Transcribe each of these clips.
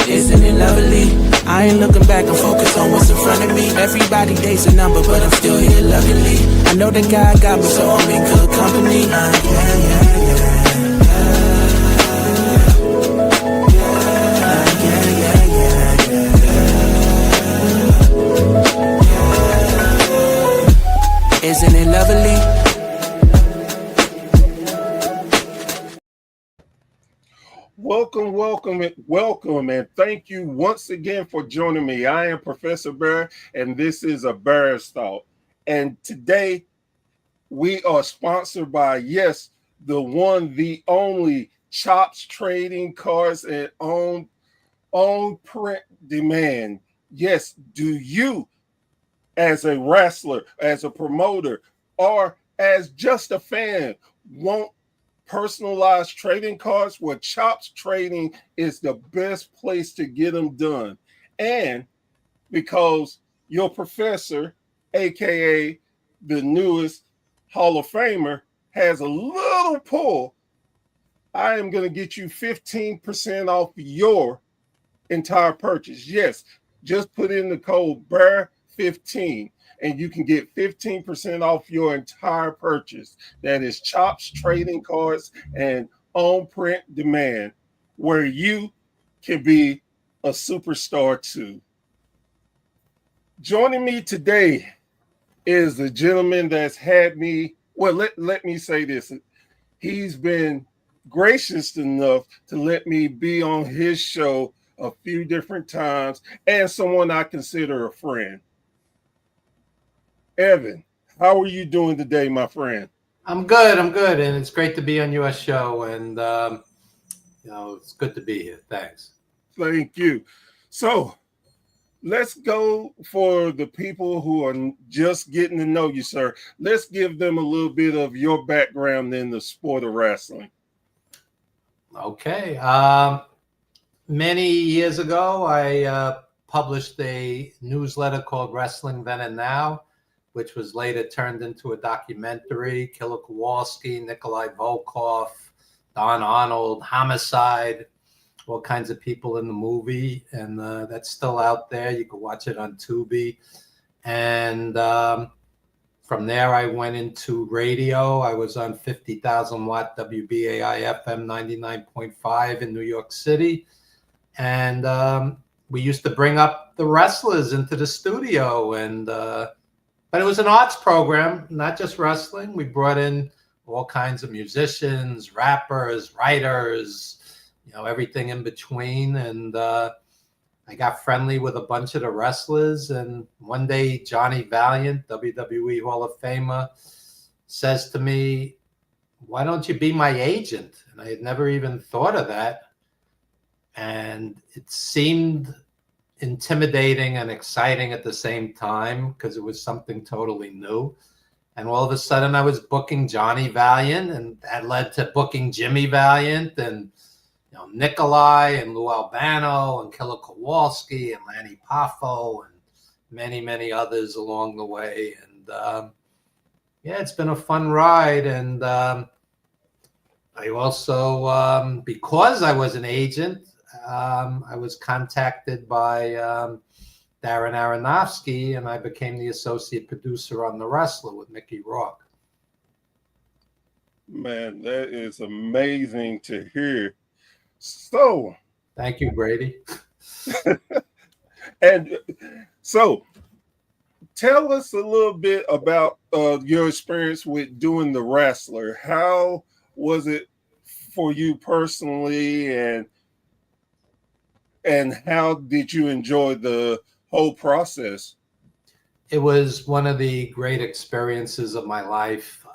Isn't it lovely? I ain't looking back, I'm focused on what's in front of me. Everybody dates a number, but I'm still here luckily. I know that God got me, so I'm in good company. Isn't it lovely? Welcome, and thank you once again for joining me. I am Professor Bear, and this is a Bear's Thought. And today, we are sponsored by, yes, the one, the only Chops Trading Cards and on print demand. Yes, do you, as a wrestler, as a promoter, or as just a fan, want personalized trading cards? Well, Chops Trading is the best place to get them done. And because your professor, aka the newest Hall of Famer, has a little pull, I am going to get you 15% off your entire purchase. Yes, just put in the code BEAR15 and you can get 15% off your entire purchase. That is Chops Trading Cards and on print demand, where you can be a superstar too. Joining me today is a gentleman that's had me, well, let me say this. He's been gracious enough to let me be on his show a few different times, and someone I consider a friend. Evan, how are you doing today, my friend? I'm good, and it's great to be on your show, and it's good to be here. Thanks. Thank you. So let's go for the people who are just getting to know you, sir. Let's give them a little bit of your background in the sport of wrestling. Okay. Many years ago, I published a newsletter called Wrestling Then and Now, which was later turned into a documentary. Killer Kowalski, Nikolai Volkov, Don Arnold, Homicide, all kinds of people in the movie. And that's still out there. You can watch it on Tubi. And from there, I went into radio. I was on 50,000 watt WBAI FM 99.5 in New York City. And we used to bring up the wrestlers into the studio. But it was an arts program, not just wrestling. We brought in all kinds of musicians, rappers, writers, everything in between. And I got friendly with a bunch of the wrestlers. And one day, Johnny Valiant, WWE Hall of Famer, says to me, "Why don't you be my agent?" And I had never even thought of that. And it seemed intimidating and exciting at the same time because it was something totally new. And all of a sudden I was booking Johnny Valiant, and that led to booking Jimmy Valiant and Nikolai and Lou Albano and Killer Kowalski and Lanny Poffo and many, many others along the way. And it's been a fun ride. And I also, because I was an agent, I was contacted by Darren Aronofsky, and I became the associate producer on The Wrestler with Mickey Rourke. Man, that is amazing to hear. So, thank you, Brady. And so, tell us a little bit about your experience with doing The Wrestler. How was it for you personally, and how did you enjoy the whole process? It was one of the great experiences of my life.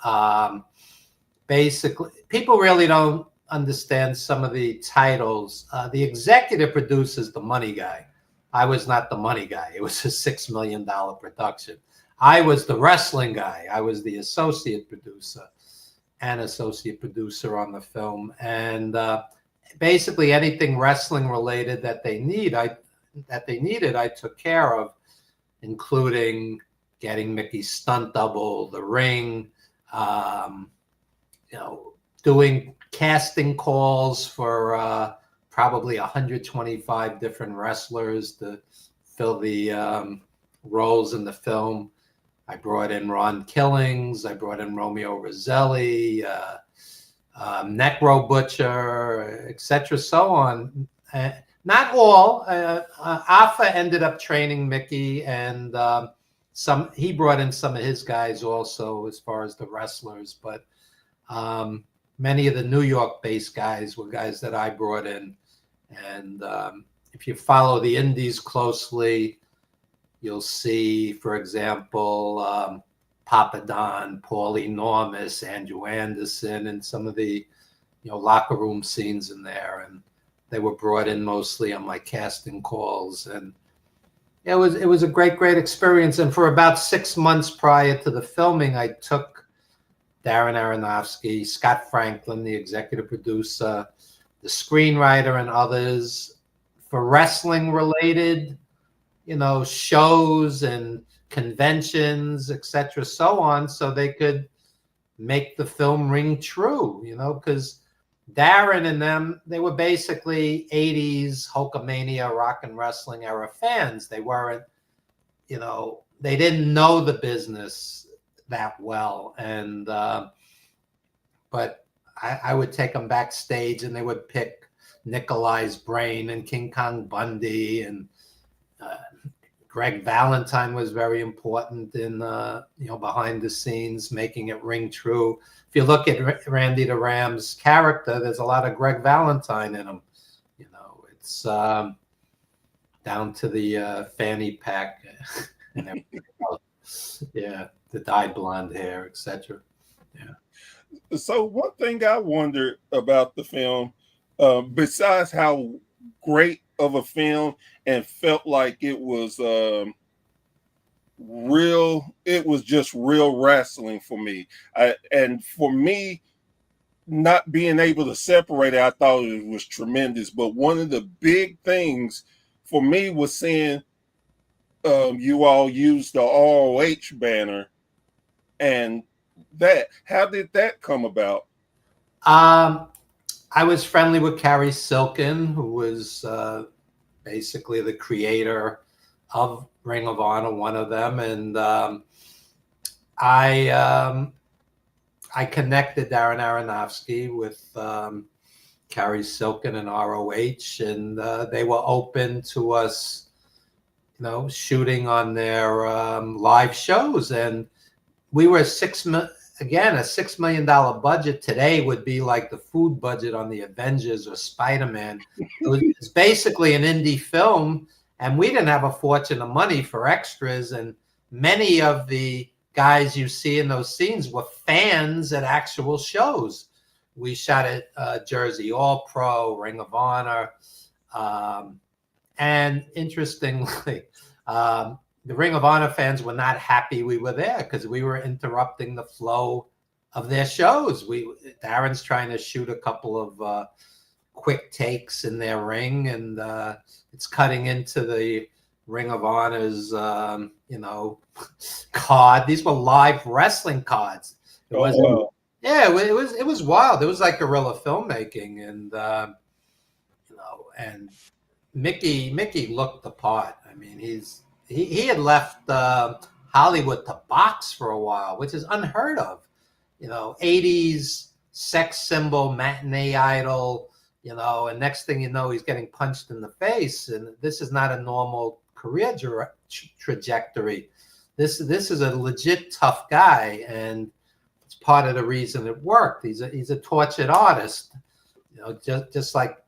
Basically, people really don't understand some of the titles. The executive producer is the money guy. I was not the money guy. It was a $6 million production. I was the wrestling guy. I was the associate producer and associate producer on the film. And basically anything wrestling related that they needed, I took care of, including getting Mickey's stunt double, the ring, doing casting calls for probably 125 different wrestlers to fill the roles in the film. I brought in Ron Killings. I brought in Romeo Roselli, Necro Butcher, etc., so on. Not all. Afa ended up training Mickey, and he brought in some of his guys also as far as the wrestlers. But many of the New York-based guys were guys that I brought in. And if you follow the indies closely, you'll see, for example, Papa Don, Paulie Normus, Andrew Anderson, and some of the locker room scenes in there. And they were brought in mostly on my casting calls. And it was a great experience. And for about 6 months prior to the filming, I took Darren Aronofsky, Scott Franklin, the executive producer, the screenwriter, and others for wrestling related, shows and conventions, etc., so on, so they could make the film ring true, because Darren and them, they were basically 80s Hulkamania rock and wrestling era fans. They weren't, they didn't know the business that well. And, but I would take them backstage and they would pick Nikolai's Brain and King Kong Bundy, and Greg Valentine was very important in, behind the scenes, making it ring true. If you look at Randy the Ram's character, there's a lot of Greg Valentine in him. It's down to the fanny pack and everything else. Yeah, the dyed blonde hair, etc. Yeah. So one thing I wondered about the film, besides how great of a film and felt like it was just real wrestling for me. And for me, not being able to separate it, I thought it was tremendous. But one of the big things for me was seeing you all use the ROH banner, and that. How did that come about? I was friendly with Carrie Silken, who was basically the creator of Ring of Honor, one of them, and I connected Darren Aronofsky with Carrie Silken and ROH, and they were open to us, shooting on their live shows, and we were a $6 million budget today would be like the food budget on the Avengers or Spider-Man. It's basically an indie film, and we didn't have a fortune of money for extras. And many of the guys you see in those scenes were fans at actual shows. We shot at Jersey All Pro, Ring of Honor, and interestingly, the Ring of Honor fans were not happy we were there because we were interrupting the flow of their shows. Darren's trying to shoot a couple of quick takes in their ring, and it's cutting into the Ring of Honor's, card. These were live wrestling cards. It wasn't. Wow. Yeah, it was wild. It was like guerrilla filmmaking, and and Mickey looked the part. I mean, he had left Hollywood to box for a while, which is unheard of. 80s sex symbol, matinee idol, and next thing you know, he's getting punched in the face. And this is not a normal career trajectory. This is a legit tough guy, and it's part of the reason it worked. He's a tortured artist, just like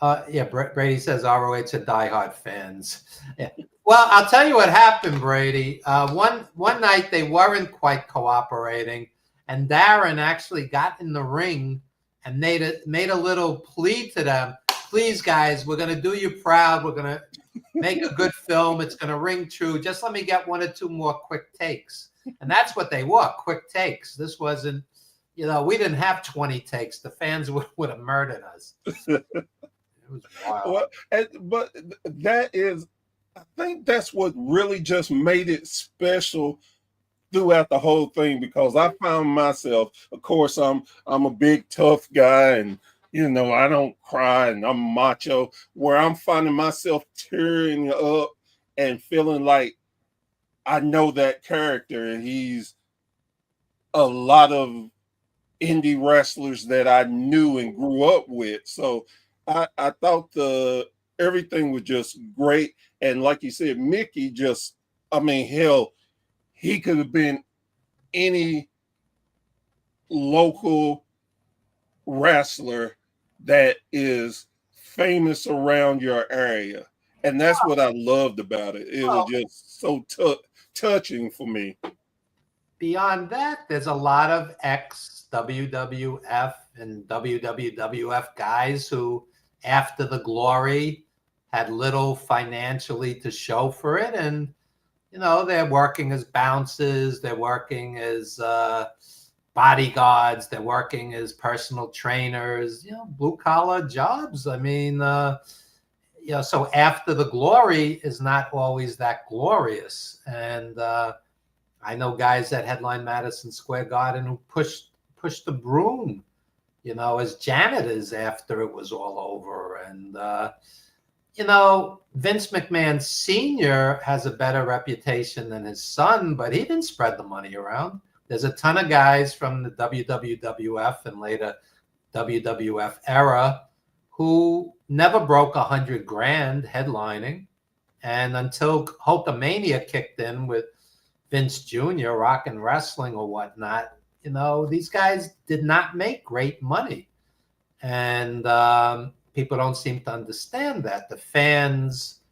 Brady says ROH are diehard fans. Yeah. Well, I'll tell you what happened, Brady. One night they weren't quite cooperating, and Darren actually got in the ring and made a little plea to them. Please, guys, we're going to do you proud. We're going to make a good film. It's going to ring true. Just let me get 1 or 2 more quick takes. And that's what they were, quick takes. This wasn't, we didn't have 20 takes. The fans would have murdered us. It was wild. Well, but that is, I think that's what really just made it special throughout the whole thing, because I found myself, of course, I'm a big tough guy, and You know, I don't cry and I'm macho, where I'm finding myself tearing up and feeling like I know that character and he's a lot of indie wrestlers that I knew and grew up with. So I thought the everything was just great. And like you said, Mickey just, I mean, hell, he could have been any local wrestler that is famous around your area. And that's what I loved about it. It was Well, just so touching for me. beyond that, there's a lot of ex WWF and WWF guys who, after the glory, had little financially to show for it. And, they're working as bouncers, they're working as bodyguards, they're working as personal trainers, blue collar jobs. I mean, so after the glory is not always that glorious. And I know guys that headline Madison Square Garden who pushed the broom, as janitors after it was all over. And Vince McMahon Sr. has a better reputation than his son, but he didn't spread the money around. There's a ton of guys from the WWF and later WWF era who never broke $100,000 headlining. And until Hulkamania kicked in with Vince Jr., Rock and Wrestling or whatnot, these guys did not make great money. And people don't seem to understand that. The fans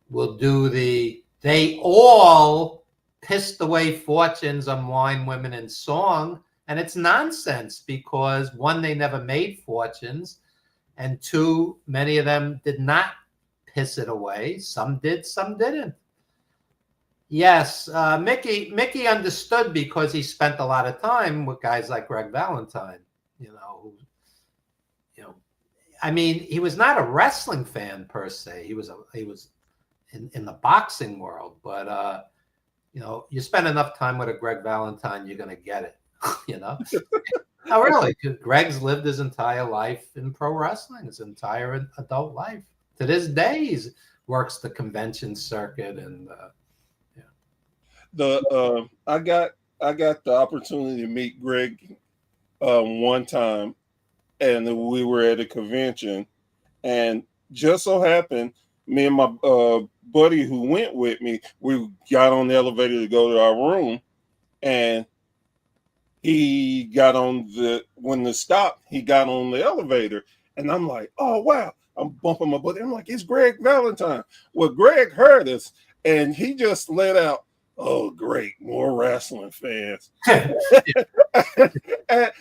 will do they all pissed away fortunes on wine, women, and song. And it's nonsense because one, they never made fortunes. And two, many of them did not piss it away. Some did, some didn't. Yes, Mickey understood because he spent a lot of time with guys like Greg Valentine, I mean, he was not a wrestling fan per se. He was in the boxing world, but you spend enough time with a Greg Valentine, you're gonna get it. Oh, really? Greg's lived his entire life in pro wrestling, his entire adult life. To this day, he works the convention circuit, and I got the opportunity to meet Greg one time, and we were at a convention, and just so happened, me and my buddy who went with me, we got on the elevator to go to our room, and he got on when the stop, he got on the elevator, and I'm like, oh wow, I'm bumping my buddy. I'm like, it's Greg Valentine. Well, Greg heard us, and he just let out, oh great, more wrestling fans. And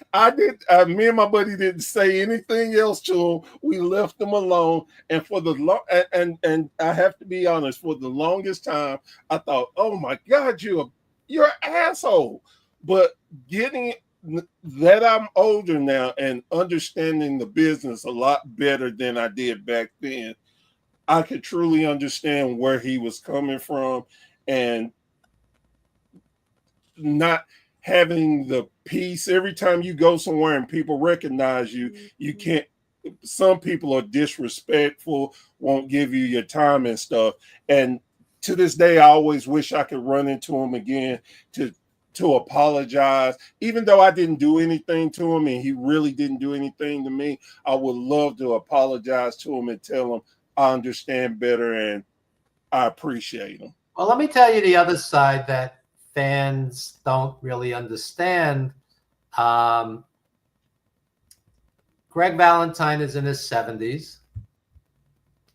me and my buddy didn't say anything else to him. We left him alone. And for the and I have to be honest, for the longest time, I thought, oh my God, you're an asshole. But getting that I'm older now and understanding the business a lot better than I did back then, I could truly understand where he was coming from, and not having the peace. Every time you go somewhere and people recognize you, you can't, some people are disrespectful, won't give you your time and stuff. And to this day, I always wish I could run into him again to apologize. Even though I didn't do anything to him and he really didn't do anything to me, I would love to apologize to him and tell him I understand better and I appreciate him. Well, let me tell you the other side that fans don't really understand. Greg Valentine is in his 70s.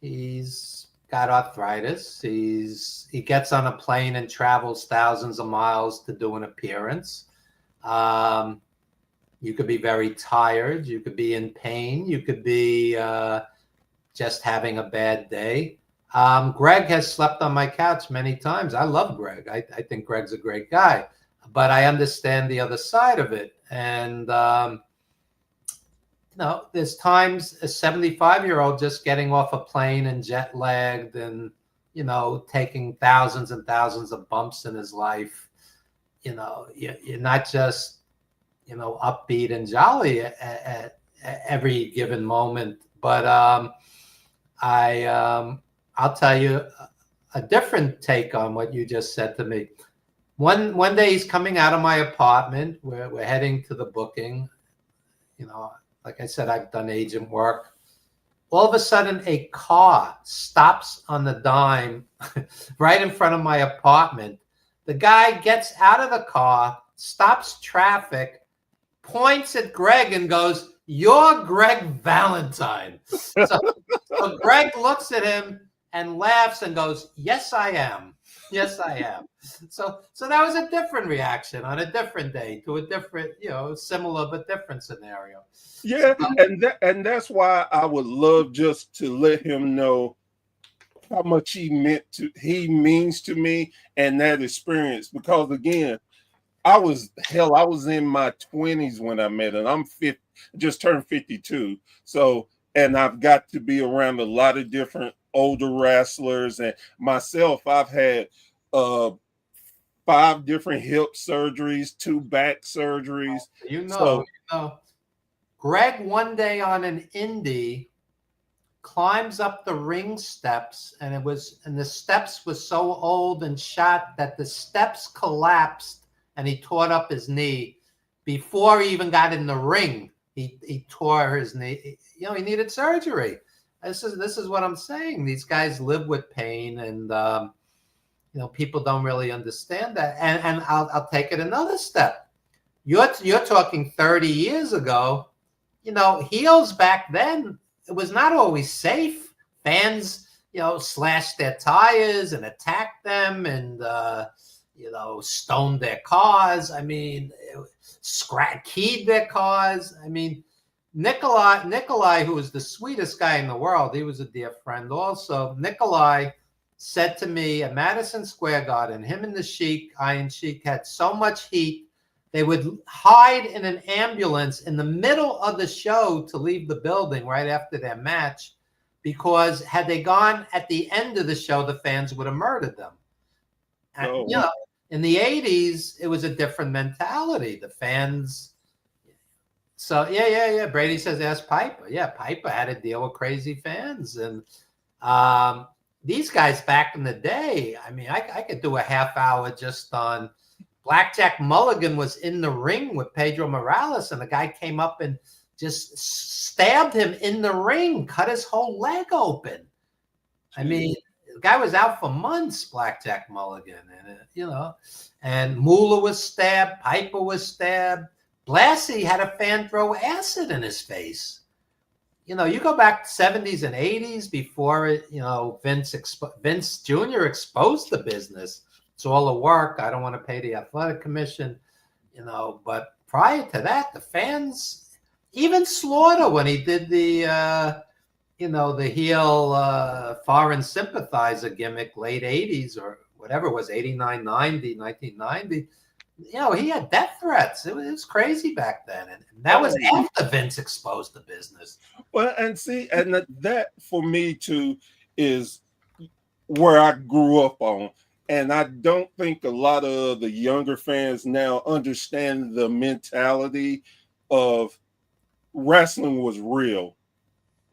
He's got arthritis. He gets on a plane and travels thousands of miles to do an appearance. You could be very tired. You could be in pain. You could be just having a bad day. Greg has slept on my couch many times. I love Greg. I think Greg's a great guy, but I understand the other side of it. And, there's times a 75-year-old just getting off a plane and jet lagged and, taking thousands and thousands of bumps in his life. You're not just, upbeat and jolly every given moment. But I'll tell you a different take on what you just said to me. One day he's coming out of my apartment. We're heading to the booking. You know, like I said, I've done agent work. All of a sudden, a car stops on the dime right in front of my apartment. The guy gets out of the car, stops traffic, points at Greg and goes, "You're Greg Valentine." So Greg looks at him and laughs and goes, "Yes, I am. Yes, I am." So that was a different reaction on a different day to a different, similar but different scenario. Yeah, and that's why I would love just to let him know how much he means to me and that experience. Because again, I was in my 20s when I met him. I'm 50, just turned 52. So, and I've got to be around a lot of different older wrestlers, and myself, I've had 5 different hip surgeries, 2 back surgeries. So, Greg one day on an indie climbs up the ring steps, and the steps were so old and shot that the steps collapsed, and he tore up his knee before he even got in the ring. He tore his knee. He needed surgery. This is what I'm saying. These guys live with pain, and people don't really understand that. And I'll take it another step. You're talking 30 years ago. Heels back then, it was not always safe. Fans, slashed their tires and attacked them and, stoned their cars. I mean, keyed their cars. I mean, Nikolai, who was the sweetest guy in the world, he was a dear friend also. Nikolai said to me at Madison Square Garden, him and the Sheik, Iron Sheik, had so much heat, they would hide in an ambulance in the middle of the show to leave the building right after their match, because had they gone at the end of the show, the fans would have murdered them. And, in the 80s, it was a different mentality. The fans. So, yeah. Brady says, ask Piper. Yeah, Piper had to deal with crazy fans. And these guys back in the day, I mean, I could do a half hour just on Blackjack Mulligan was in the ring with Pedro Morales, and the guy came up and just stabbed him in the ring, cut his whole leg open. I mean, the guy was out for months, Blackjack Mulligan, and and Moolah was stabbed, Piper was stabbed. Blassie had a fan throw acid in his face. You go back to 70s and 80s before Vince Jr. exposed the business. It's all the work. I don't want to pay the athletic commission, but prior to that, the fans, even Slaughter, when he did the heel foreign sympathizer gimmick, late 80s or whatever it was, 89, 90, 1990, he had death threats. It was crazy back then. And that was after Vince exposed the business. Well, and see, and that for me too is where I grew up on. And I don't think a lot of the younger fans now understand the mentality of wrestling was real.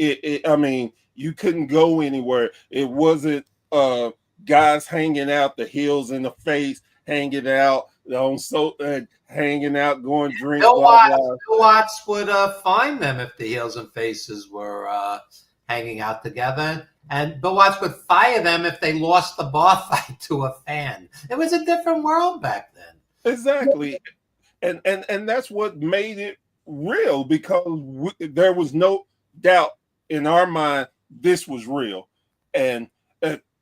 I mean, you couldn't go anywhere. It wasn't guys hanging out, the heels in the face, hanging out hanging out, going drink. Bill Watts would find them if the heels and faces were hanging out together. And Bill Watts would fire them if they lost the bar fight to a fan. It was a different world back then. Exactly. And that's what made it real, because there was no doubt in our mind this was real. And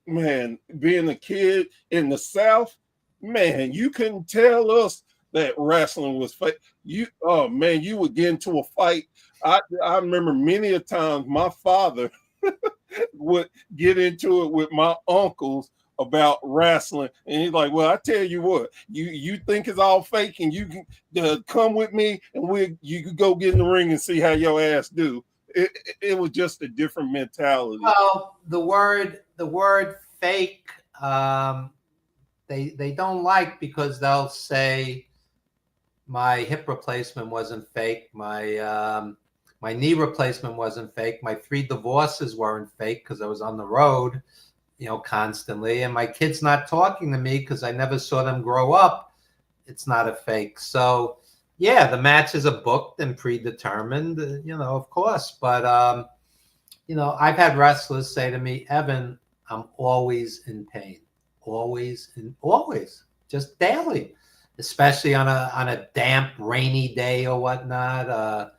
man, being a kid in the South, man, you couldn't tell us that wrestling was fake. You would get into a fight. I remember many a times my father would get into it with my uncles about wrestling, and he's like, well, I tell you what, you think it's all fake, and you can come with me and you can go get in the ring and see how your ass do. It was just a different mentality. Well, the word fake, they don't like, because they'll say my hip replacement wasn't fake, my My knee replacement wasn't fake. My 3 divorces weren't fake because I was on the road, constantly. And my kids not talking to me because I never saw them grow up. It's not a fake. So, yeah, the matches are booked and predetermined, of course. But, I've had wrestlers say to me, Evan, I'm always in pain, always, just daily, especially on a damp, rainy day or whatnot.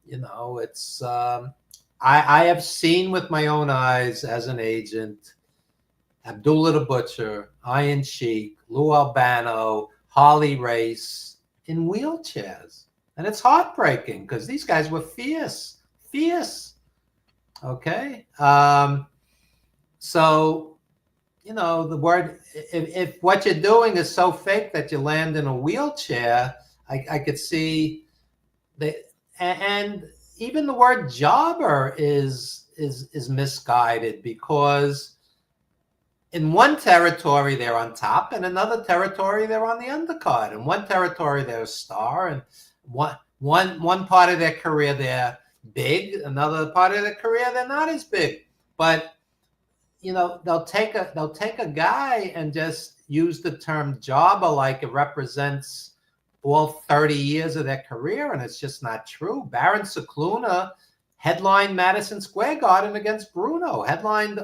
It's I have seen with my own eyes as an agent, Abdullah the Butcher, Iron Sheik, Lou Albano, Harley Race in wheelchairs. And it's heartbreaking because these guys were fierce. Okay. So, the word, if what you're doing is so fake that you land in a wheelchair, I could see that. And even the word jobber is misguided, because in one territory they're on top, and another territory they're on the undercard. In one territory they're a star, and one part of their career they're big, another part of their career they're not as big. But they'll take a guy and just use the term jobber like it represents all 30 years of their career, and it's just not true. Baron Cicluna headlined Madison Square Garden against Bruno, headlined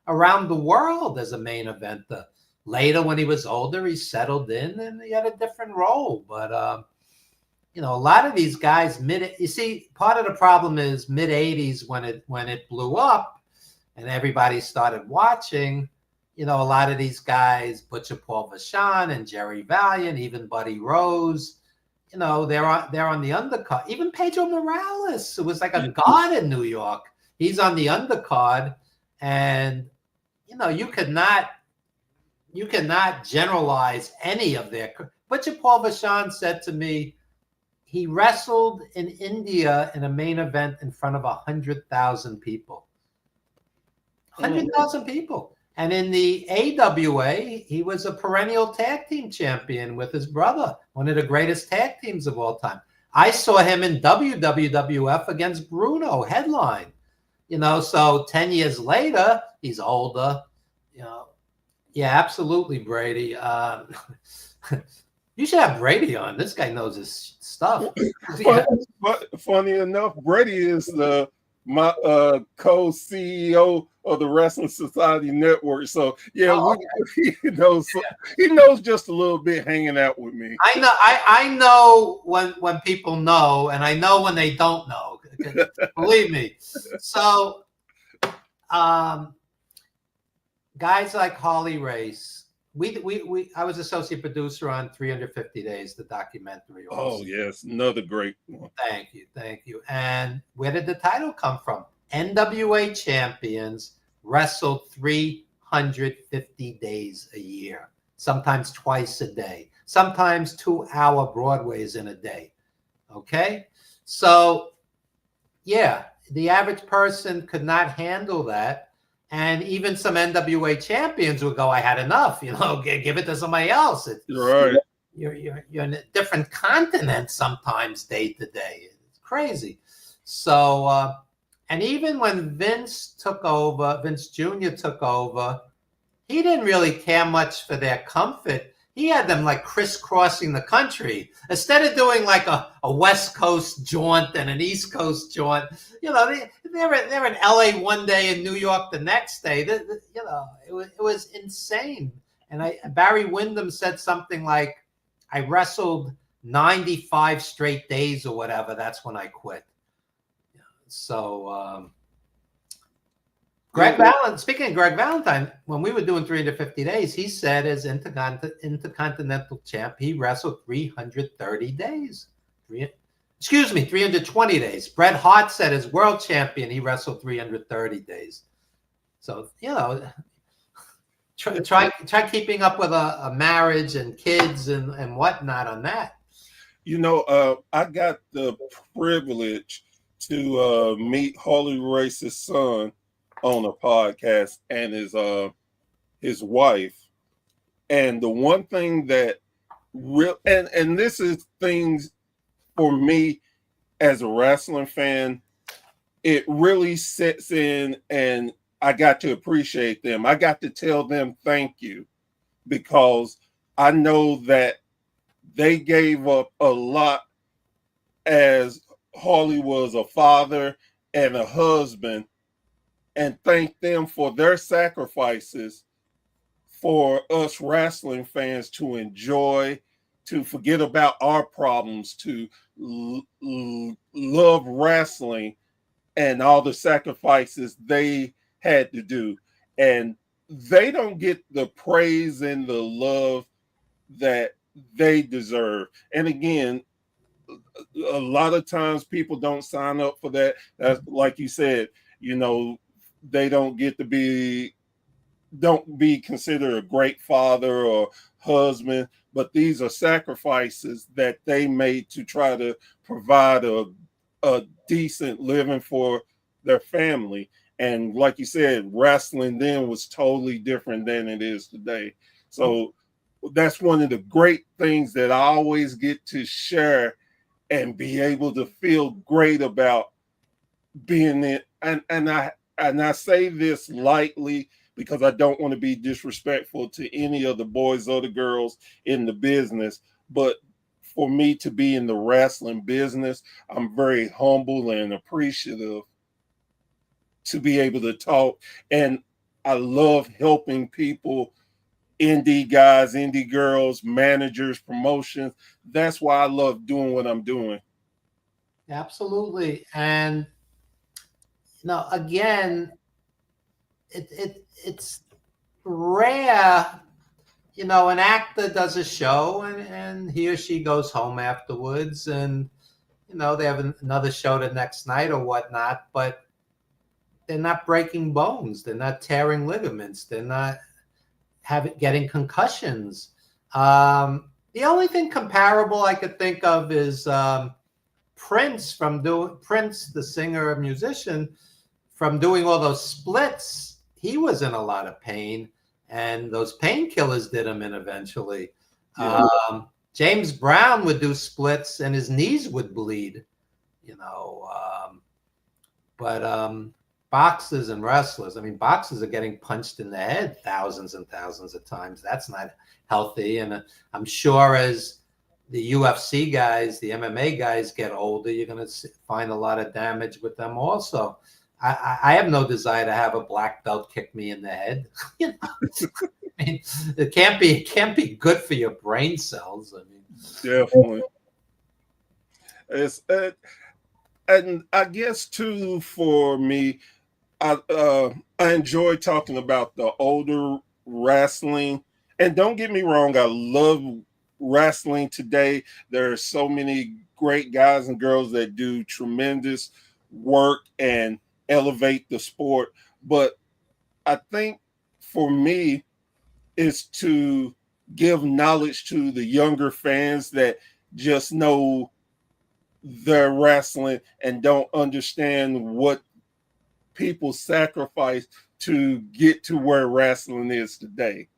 around the world as a main eventer. Later, when he was older, he settled in and he had a different role. But a lot of these guys part of the problem is mid-'80s when it blew up and everybody started watching. A lot of these guys, Butcher Paul Vachon and Jerry Valiant, even Buddy Rose, they're on the undercard. Even Pedro Morales, who was like a god in New York, he's on the undercard. And you could not generalize any of their. Butcher Paul Vachon said to me, he wrestled in India in a main event in front of 100,000 people. 100,000 people. And in the AWA, he was a perennial tag team champion with his brother, one of the greatest tag teams of all time. I saw him in WWF against Bruno, headline. So 10 years later, he's older. Yeah, absolutely, Brady. You should have Brady on. This guy knows his stuff. Funny enough, Brady is my co-CEO of the Wrestling Society Network. So yeah, he knows just a little bit hanging out with me. I know when people know, and I know when they don't know. Believe me. So guys like Harley Race, I was associate producer on 350 Days, the documentary. Also. Oh yes, another great one. Thank you. And where did the title come from? NWA champions wrestled 350 days a year, sometimes twice a day, sometimes 2-hour Broadways in a day. Okay? So, yeah, the average person could not handle that. And even some NWA champions would go, I had enough, give it to somebody else. Right. You're in a different continent sometimes day to day. It's crazy. So, and even when Vince Jr. took over, he didn't really care much for their comfort. He had them like crisscrossing the country. Instead of doing like a West Coast jaunt and an East Coast jaunt, they're in LA one day and New York the next day. It was insane. And Barry Windham said something like, I wrestled 95 straight days or whatever. That's when I quit. So, speaking of Greg Valentine, when we were doing 350 Days, he said as Intercontinental champ, he wrestled 330 days. 320 days. Bret Hart said as world champion, he wrestled 330 days. So, try keeping up with a marriage and kids and whatnot on that. I got the privilege to meet Harley Race's son on a podcast and his wife. And the one thing that and this is things for me as a wrestling fan it really sets in, and I got to appreciate them. I got to tell them thank you, because I know that they gave up a lot, as Harley was a father and a husband, and thank them for their sacrifices for us wrestling fans to enjoy, to forget about our problems, to love wrestling and all the sacrifices they had to do. And they don't get the praise and the love that they deserve. And again, a lot of times people don't sign up for that. That's like you said, you know, they don't be considered a great father or husband, but these are sacrifices that they made to try to provide a decent living for their family. And like you said, wrestling then was totally different than it is today. So that's one of the great things that I always get to share and be able to feel great about being in. And I say this lightly because I don't want to be disrespectful to any of the boys or the girls in the business. But for me to be in the wrestling business, I'm very humble and appreciative to be able to talk. And I love helping people, indie guys, indie girls, managers, promotions. That's why I love doing what I'm doing. Absolutely. And again, it's rare. An actor does a show and he or she goes home afterwards, and they have another show the next night or whatnot, but they're not breaking bones, they're not tearing ligaments, they're not getting concussions. The only thing comparable I could think of is Prince, the singer musician, from doing all those splits. He was in a lot of pain, and those painkillers did him in eventually. Yeah. James Brown would do splits and his knees would bleed, but boxers and wrestlers, boxers are getting punched in the head thousands and thousands of times. That's not healthy. And I'm sure as the UFC guys, the MMA guys get older, you're going to find a lot of damage with them also. I have no desire to have a black belt kick me in the head. It can't be good for your brain cells. Definitely. And I guess too, for me, I enjoy talking about the older wrestling. And don't get me wrong, I love wrestling today. There are so many great guys and girls that do tremendous work and elevate the sport. But I think for me, is to give knowledge to the younger fans that just know their wrestling and don't understand what people sacrifice to get to where wrestling is today.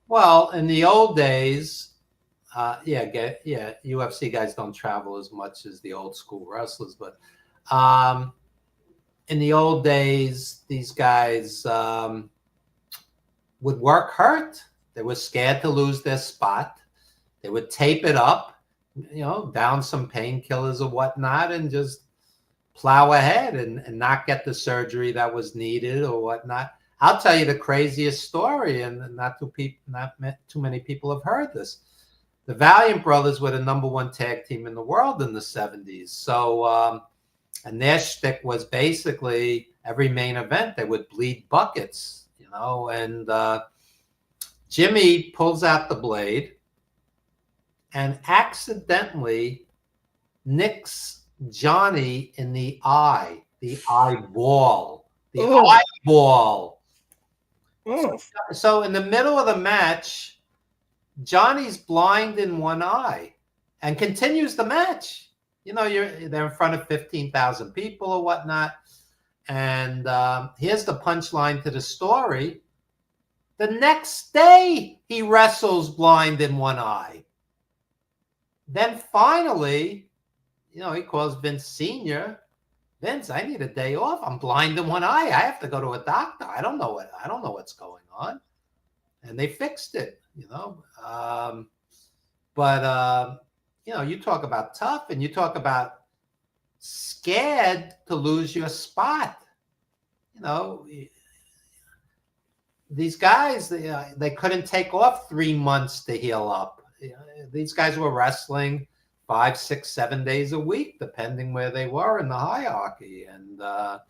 Well, in the old days, UFC guys don't travel as much as the old school wrestlers, but in the old days, these guys would work hurt. They were scared to lose their spot. They would tape it up, down some painkillers or whatnot, and just plow ahead and not get the surgery that was needed or whatnot. I'll tell you the craziest story, and not too many people have heard this. The Valiant Brothers were the #1 tag team in the world in the 70s. So, and their shtick was basically every main event, they would bleed buckets, and Jimmy pulls out the blade and accidentally nicks Johnny in the eye, the eyeball. Oh. So in the middle of the match, Johnny's blind in one eye and continues the match. They're in front of 15,000 people or whatnot. And here's the punchline to the story. The next day, he wrestles blind in one eye. Then finally, he calls Vince Sr. Vince, I need a day off. I'm blind in one eye. I have to go to a doctor. I don't know what's going on. And they fixed it, But you talk about tough, and you talk about scared to lose your spot. These guys, they couldn't take off 3 months to heal up. These guys were wrestling 5, 6, 7 days a week, depending where they were in the hierarchy. And the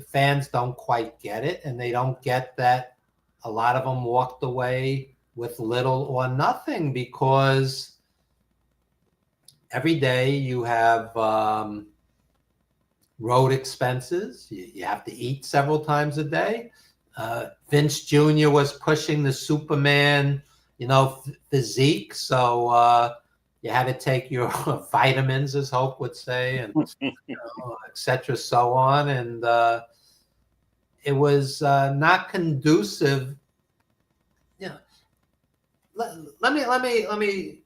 fans don't quite get it, and they don't get that a lot of them walked away with little or nothing, because every day you have road expenses. You have to eat several times a day. Vince Jr. was pushing the Superman, physique. So you had to take your vitamins, as Hope would say, and et cetera, so on. And it was not conducive. Let me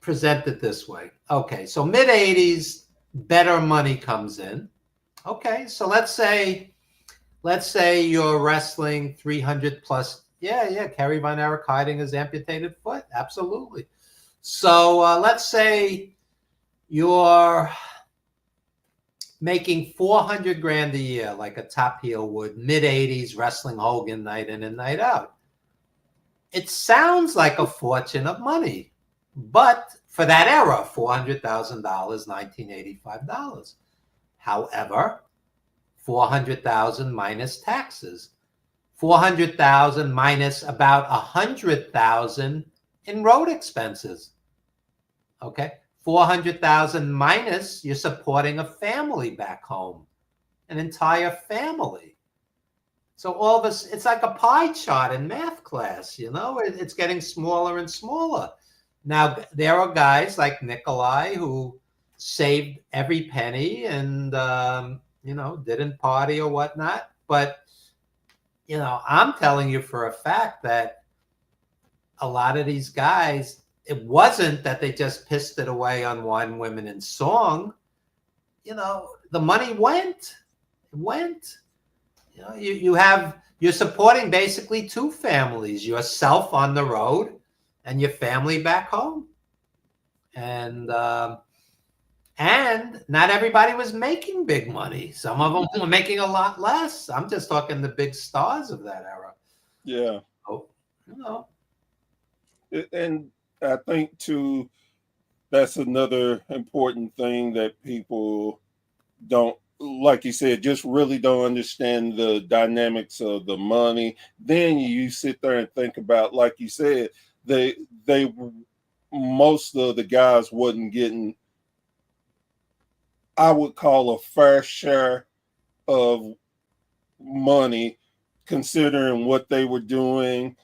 present it this way. Okay, so mid 80s, better money comes in. Okay, so let's say you're wrestling 300 plus. Yeah, Kerry Von Erich hiding his amputated foot. Absolutely. So let's say you're making $400,000 a year, like a top heel would, mid 80s, wrestling Hogan night in and night out. It sounds like a fortune of money, but for that era, $400,000, $1985. However, $400,000 minus taxes, $400,000 minus about $100,000 in road expenses. Okay, $400,000 minus you're supporting a family back home, an entire family. So all of us, it's like a pie chart in math class, it's getting smaller and smaller. Now, there are guys like Nikolai who saved every penny and, didn't party or whatnot. But, I'm telling you for a fact that a lot of these guys, it wasn't that they just pissed it away on wine, women, and song. The money went. It went. You're supporting basically two families, yourself on the road and your family back home. And not everybody was making big money. Some of them were making a lot less. I'm just talking the big stars of that era. Yeah. Oh, And I think too, that's another important thing that people don't, like you said, just really don't understand the dynamics of the money. Then you sit there and think about, like you said, they most of the guys wasn't getting, I would call, a fair share of money, considering what they were doing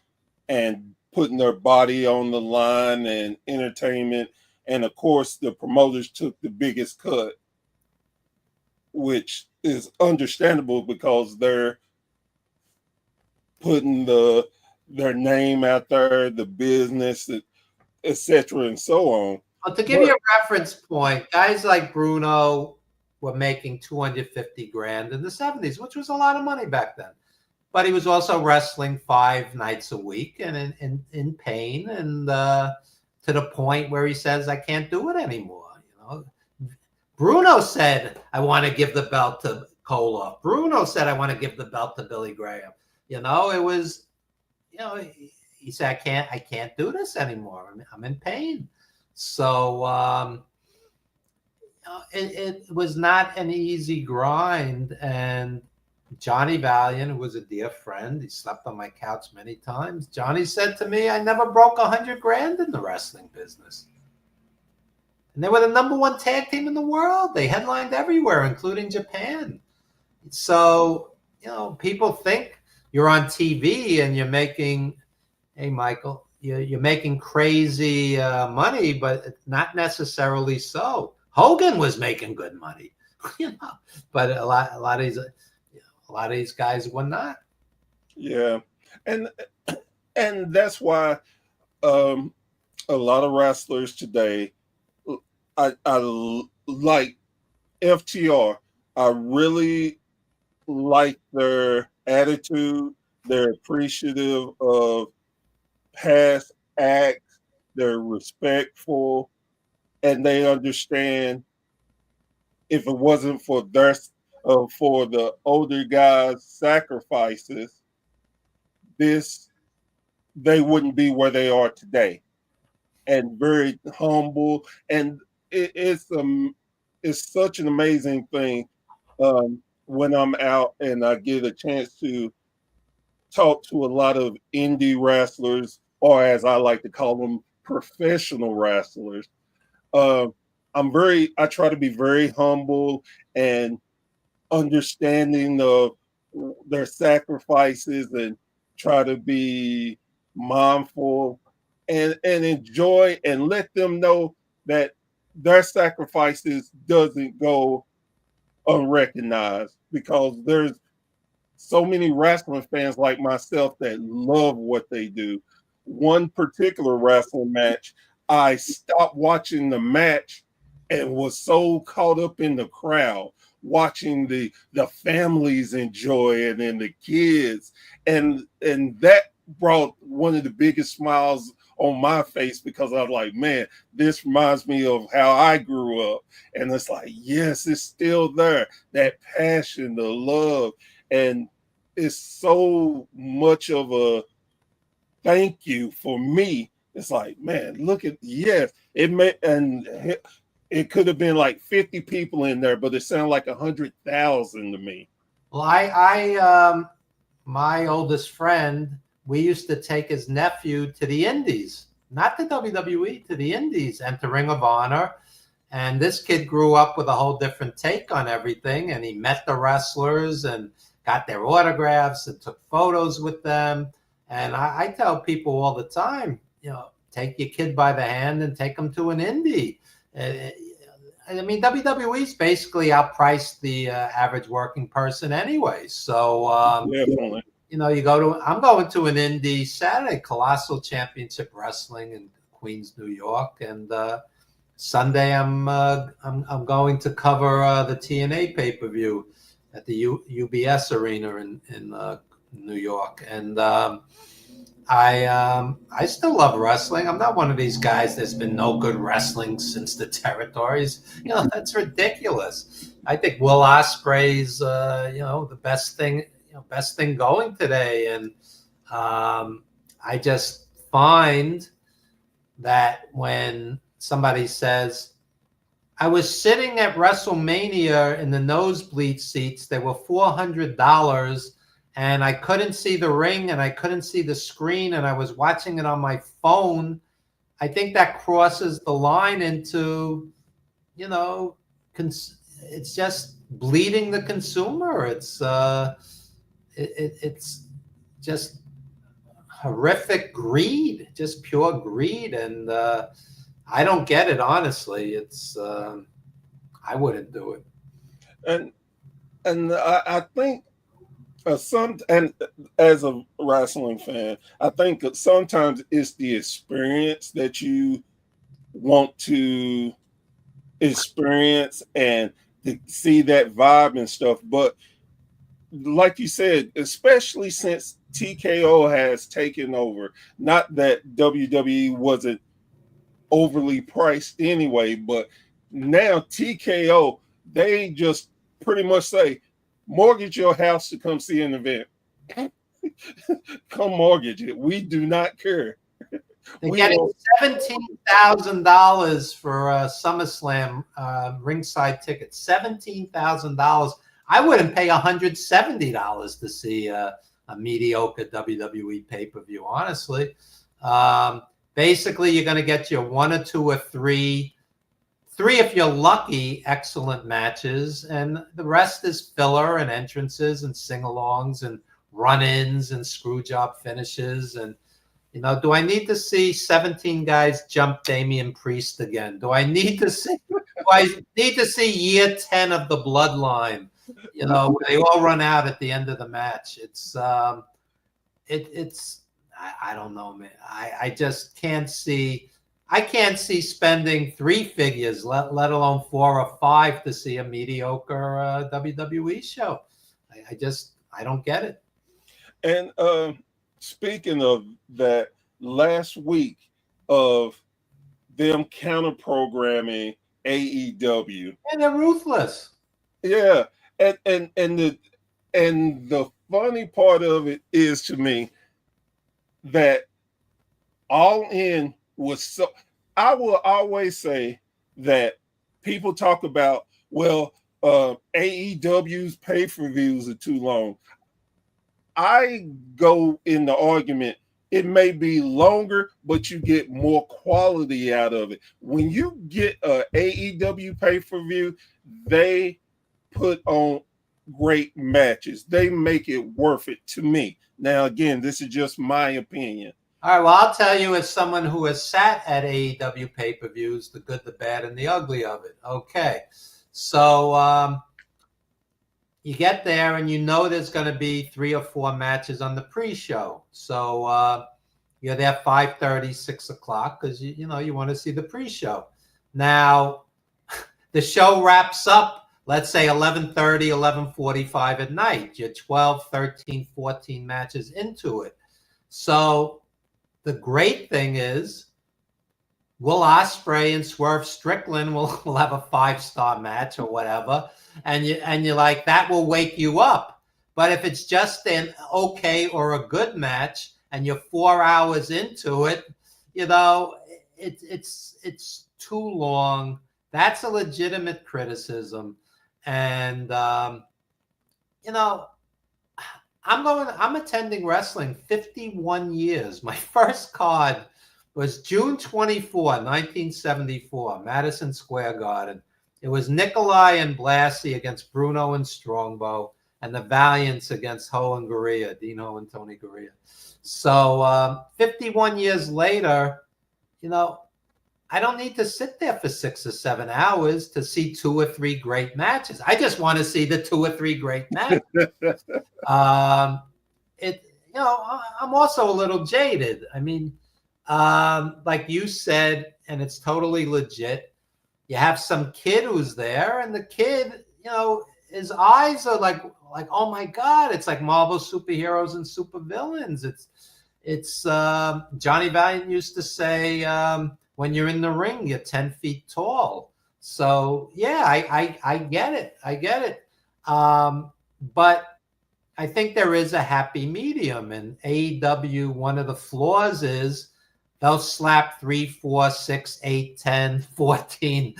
and putting their body on the line and entertainment. And of course, the promoters took the biggest cut, which is understandable because they're putting their name out there, the business, etc., and so on. Well, to give you a reference point, guys like Bruno were making $250,000 in the 70s, which was a lot of money back then. But he was also wrestling 5 nights a week and in pain, and to the point where he says, I can't do it anymore. Bruno said, I want to give the belt to Koloff. Bruno said, I want to give the belt to Billy Graham. It was, he said, I can't do this anymore. I'm in pain. So it was not an easy grind. And Johnny Valiant, who was a dear friend, he slept on my couch many times. Johnny said to me, I never broke $100,000 in the wrestling business. And they were the #1 tag team in the world. They headlined everywhere, including Japan. So, people think you're on TV and you're making, hey, Michael, you're making crazy money, but not necessarily so. Hogan was making good money, but a lot of these guys were not. Yeah, and that's why a lot of wrestlers today, I like FTR, I really like their attitude. They're appreciative of past acts. They're respectful, and they understand if it wasn't for for the older guys' sacrifices, this they wouldn't be where they are today. And very humble, and it's such an amazing thing when I'm out and I get a chance to talk to a lot of indie wrestlers, or as I like to call them, professional wrestlers. Uh, I try to be very humble and understanding of their sacrifices and try to be mindful and enjoy and let them know that their sacrifices doesn't go unrecognized because there's so many wrestling fans like myself that love what they do. One particular wrestling match, I stopped watching the match and was so caught up in the crowd, watching the families enjoy it and the kids, and that brought one of the biggest smiles on my face because I was like, man, this reminds me of how I grew up. And it's like, yes, it's still there. That passion, the love, and it's so much of a thank you for me. It's like, man, look at yes, it may and it could have been like 50 people in there, but it sounded like 100,000 to me. Well, my oldest friend, we used to take his nephew to the Indies, not the WWE, to the Indies and to Ring of Honor. And this kid grew up with a whole different take on everything. And he met the wrestlers and got their autographs and took photos with them. And I tell people all the time, take your kid by the hand and take them to an indie. I mean, WWE's basically outpriced the average working person anyway. So, Definitely. I'm going to an indie Saturday, Colossal Championship Wrestling in Queens, New York, and Sunday I'm going to cover the TNA pay-per-view at the UBS Arena in New York, and I still love wrestling. I'm not one of these guys that's been no good wrestling since the territories. That's ridiculous. I think Will Ospreay's the best thing going today, and I just find that when somebody says, I was sitting at WrestleMania in the nosebleed seats, they were $400, and I couldn't see the ring and I couldn't see the screen, and I was watching it on my phone. I think that crosses the line into, it's just bleeding the consumer. It's just horrific greed, just pure greed, and I don't get it, honestly. It's I wouldn't do it. And I think and as a wrestling fan, I think that sometimes it's the experience that you want to experience and to see that vibe and stuff. But like you said, especially since TKO has taken over, not that WWE wasn't overly priced anyway, but now TKO, they just pretty much say, mortgage your house to come see an event. Come mortgage it. We do not care. They're getting $17,000 for SummerSlam ringside tickets. $17,000. I wouldn't pay $170 to see a mediocre WWE pay-per-view, honestly. Basically, you're going to get your one or two or three if you're lucky, excellent matches, and the rest is filler and entrances and sing-alongs and run-ins and screw-job finishes. And do I need to see 17 guys jump Damian Priest again? Do I need to see year 10 of the Bloodline? Where they all run out at the end of the match. It's I don't know, man. I just can't see I can't see spending 3 figures, let alone 4 or 5, to see a mediocre WWE show. I don't get it. And speaking of that, last week of them counter programming AEW. And they're ruthless. Yeah, and the funny part of it is, to me, that All In was so. I will always say that people talk about, well, AEW's pay-per-views are too long. I go in the argument, it may be longer, but you get more quality out of it. When you get a AEW pay-per-view, they put on great matches. They make it worth it to me. Now, again, this is just my opinion. All right, well, I'll tell you as someone who has sat at AEW pay-per-views, the good, the bad, and the ugly of it. Okay, so you get there and you know there's going to be 3 or 4 matches on the pre-show. So you're there 5:30, 6 o'clock because you know you want to see the pre-show. Now, the show wraps up, let's say 11:30, 11:45 at night. You're 12, 13, 14 matches into it. So the great thing is, Will Ospreay and Swerve Strickland will have a 5-star match or whatever, and you're like, that will wake you up. But if it's just an okay or a good match, and you're 4 hours into it, you know, it's too long. That's a legitimate criticism, and you know, I'm attending wrestling 51 years. My first card was June 24, 1974, Madison Square Garden. It was Nikolai and Blassie against Bruno and Strongbow, and the Valiants against Ho and Gurria, Dino and Tony Gurria. So 51 years later, you know, I don't need to sit there for 6 or 7 hours to see 2 or 3 great matches. I just want to see the 2 or 3 great matches. You know, I'm also a little jaded. I mean, like you said, and it's totally legit. You have some kid who's there, and the kid, you know, his eyes are like, oh my God, it's like Marvel superheroes and supervillains. It's Johnny Valiant used to say, when you're in the ring, you're 10 feet tall. So yeah, I get it. I get it. But I think there is a happy medium, and AEW, one of the flaws is they'll slap 3, 4, 6, 8, 10, 14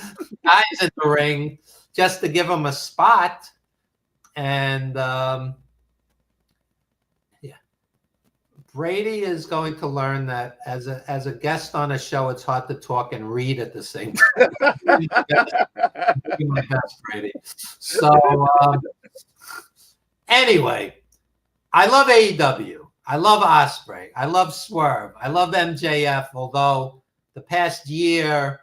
guys in the ring just to give them a spot. And yeah, Brady is going to learn that as a guest on a show, it's hard to talk and read at the same time. My best, Brady. So anyway, I love AEW. I love Ospreay. I love Swerve. I love MJF, although the past year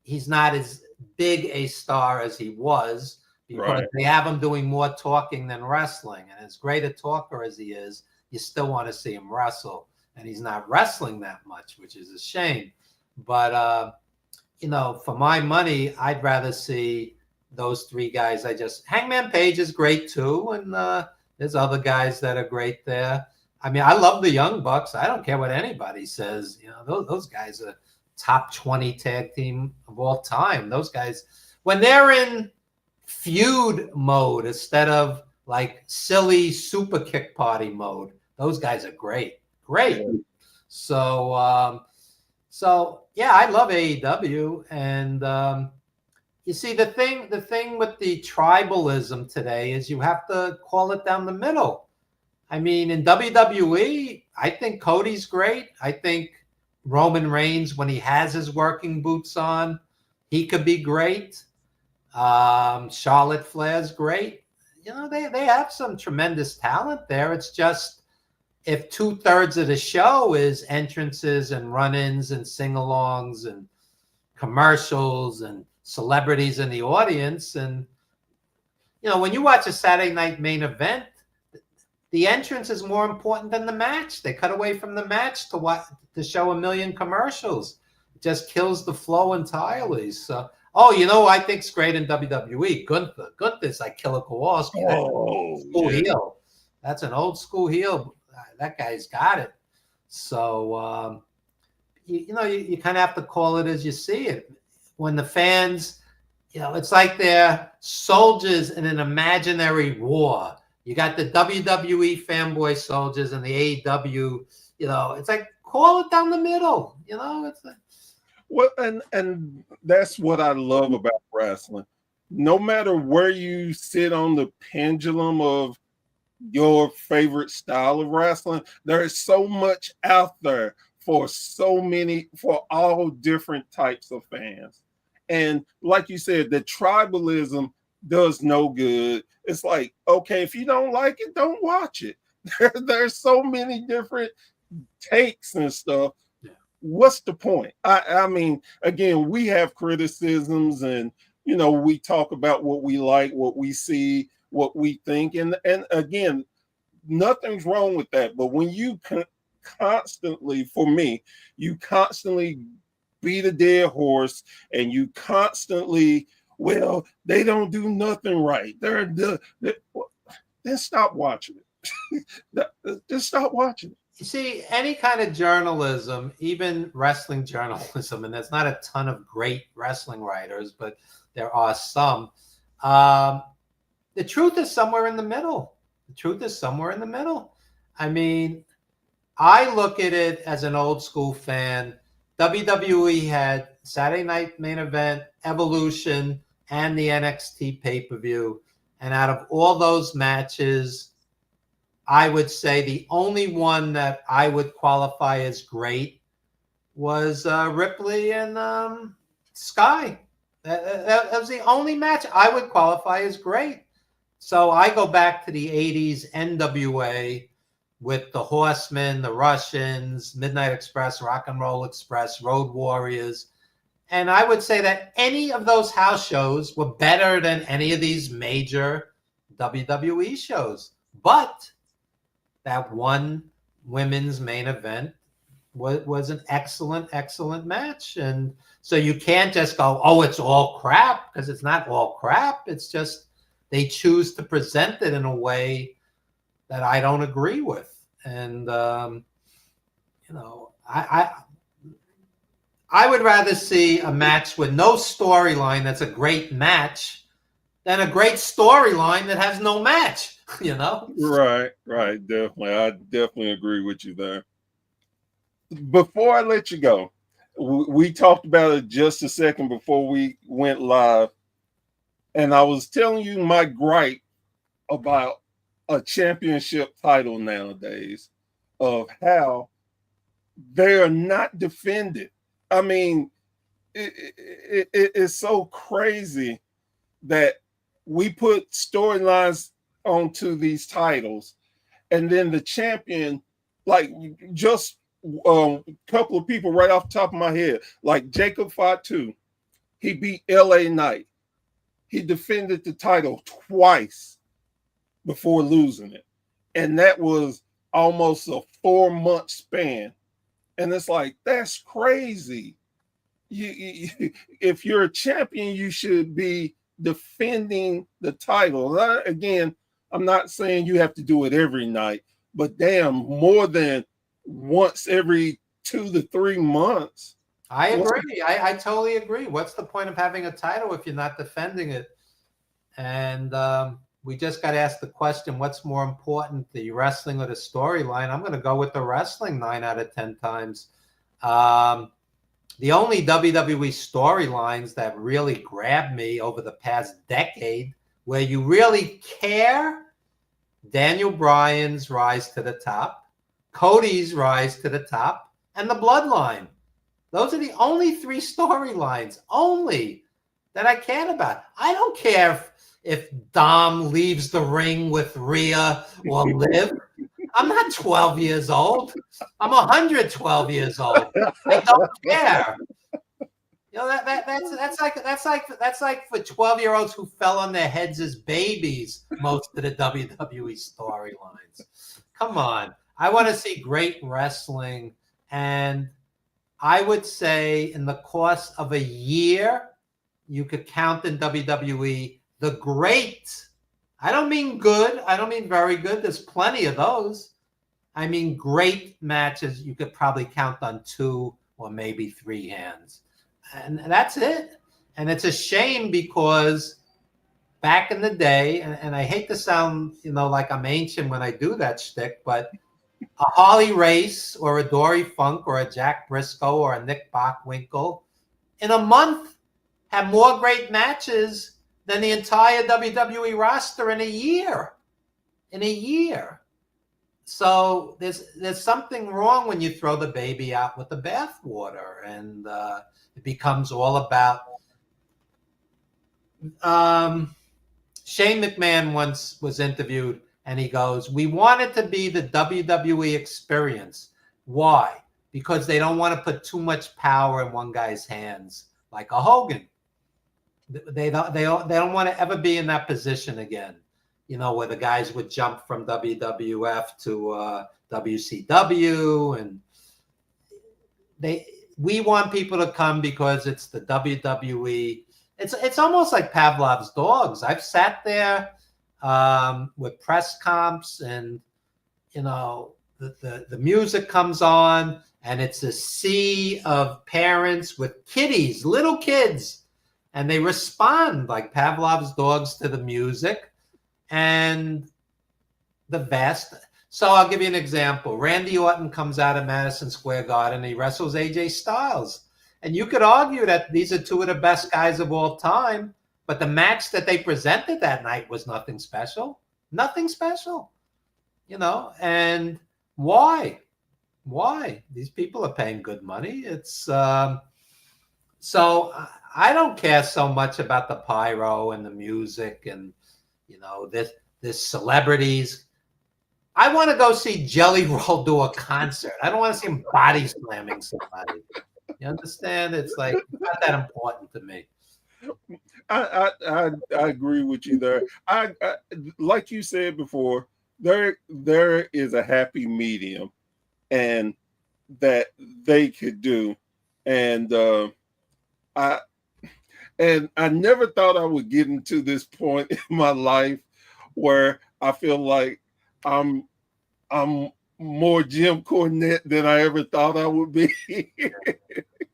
he's not as big a star as he was, because they have him doing more talking than wrestling. And as great a talker as he is, you still want to see him wrestle. And he's not wrestling that much, which is a shame. But, you know, for my money, I'd rather see those 3 guys. Hangman Page is great too. And there's other guys that are great there. I mean, I love the Young Bucks. I don't care what anybody says. You know, those guys are top 20 tag team of all time. Those guys, when they're in feud mode instead of like silly super kick party mode, those guys are great. Great. Yeah. So yeah, I love AEW. And you see, the thing with the tribalism today is you have to call it down the middle. I mean, in WWE, I think Cody's great. I think Roman Reigns, when he has his working boots on, he could be great. Charlotte Flair's great. You know, they have some tremendous talent there. It's just, if 2/3 of the show is entrances and run-ins and sing-alongs and commercials and celebrities in the audience, and, you know, when you watch a Saturday night main event, the entrance is more important than the match. They cut away from the match to show a million commercials. It just kills the flow entirely. So, oh, you know, I think's great in WWE. Gunther. Gunther's like Killer Kowalski. That's an old school heel. That's an old school heel. That guy's got it. So, you kind of have to call it as you see it. When the fans, it's like they're soldiers in an imaginary war. You got the WWE fanboy soldiers and the AEW, it's like, call it down the middle. It's like, well, and that's what I love about wrestling. No matter where you sit on the pendulum of your favorite style of wrestling, there is so much out there for all different types of fans. And like you said, the tribalism does no good. It's like, okay, if you don't like it, don't watch it. There's so many different takes and stuff. Yeah. What's the point? I mean, again, we have criticisms and, we talk about what we like, what we see, what we think. And again, nothing's wrong with that. But when you constantly, for me, you constantly beat a dead horse and you constantly, well, they don't do nothing right. Then stop watching it. Just stop watching it. You see, any kind of journalism, even wrestling journalism, and there's not a ton of great wrestling writers, but there are some. The truth is somewhere in the middle. I mean, I look at it as an old school fan. WWE had Saturday Night Main Event, Evolution, and the NXT pay-per-view. And out of all those matches, I would say the only one that I would qualify as great was Ripley and Sky. That was the only match I would qualify as great. So I go back to the 80s NWA with the Horsemen, the Russians, Midnight Express, Rock and Roll Express, Road Warriors. And I would say that any of those house shows were better than any of these major WWE shows. But that one women's main event was an excellent, excellent match. And so you can't just go, oh, it's all crap, because it's not all crap. It's just they choose to present it in a way that I don't agree with. And, I would rather see a match with no storyline that's a great match than a great storyline that has no match, Right, definitely. I definitely agree with you there. Before I let you go, we talked about it just a second before we went live. And I was telling you my gripe about a championship title nowadays, of how they are not defended. I mean, it's so crazy that we put storylines onto these titles, and then the champion, like just a couple of people right off the top of my head, like Jacob Fatu, he beat LA Knight. He defended the title twice before losing it. And that was almost a 4-month span. And it's like, that's crazy. If you're a champion, you should be defending the title. Again, I'm not saying you have to do it every night, but damn, more than once every 2 to 3 months. I agree. I totally agree. What's the point of having a title if you're not defending it? And we just got asked the question, what's more important, the wrestling or the storyline? I'm going to go with the wrestling 9 out of 10 times. The only WWE storylines that really grabbed me over the past decade, where you really care, Daniel Bryan's rise to the top, Cody's rise to the top, and the Bloodline. Those are the only 3 storylines, only, that I cared about. I don't care if Dom leaves the ring with Rhea or Liv. I'm not 12 years old. I'm 112 years old. I don't care. That's like for 12-year-olds who fell on their heads as babies, most of the WWE storylines. Come on. I want to see great wrestling, and I would say in the course of a year, you could count in WWE the great. I don't mean good. I don't mean very good. There's plenty of those. I mean great matches you could probably count on 2 or maybe 3 hands. And that's it. And it's a shame because back in the day, and I hate to sound, like I'm ancient when I do that shtick, but a Harley Race or a Dory Funk or a Jack Briscoe or a Nick Bockwinkel in a month have more great matches than the entire WWE roster in a year. In a year. So there's something wrong when you throw the baby out with the bathwater, and it becomes all about. Shane McMahon once was interviewed, and he goes, "We want it to be the WWE experience. Why? Because they don't want to put too much power in one guy's hands, like a Hogan. They don't want to ever be in that position again. Where the guys would jump from WWF to WCW, and we want people to come because it's the WWE. It's almost like Pavlov's dogs. I've sat there with press comps, and the music comes on, and it's a sea of parents with kiddies, little kids, and they respond like Pavlov's dogs to the music. And the best. So I'll give you an example. Randy Orton comes out of Madison Square Garden. He wrestles AJ Styles. And you could argue that these are 2 of the best guys of all time. But the match that they presented that night was nothing special. Nothing special. And why? Why? These people are paying good money. It's so I don't care so much about the pyro and the music and this celebrities. I want to go see Jelly Roll do a concert. I don't want to see him body slamming somebody. You understand? It's like not that important to me. I agree with you there. I like you said before, there is a happy medium, and that they could do, and I never thought I would get into this point in my life where I feel like I'm more Jim Cornette than I ever thought I would be.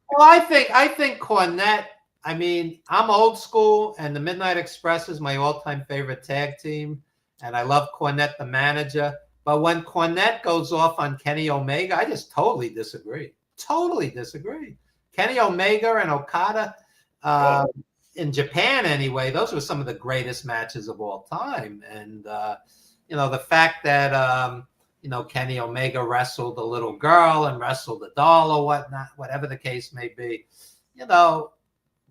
Well, I think Cornette. I mean, I'm old school, and the Midnight Express is my all-time favorite tag team, and I love Cornette, the manager. But when Cornette goes off on Kenny Omega, I just totally disagree. Totally disagree. Kenny Omega and Okada. In Japan, anyway, those were some of the greatest matches of all time. And, the fact that, Kenny Omega wrestled a little girl and wrestled a doll or whatnot, whatever the case may be,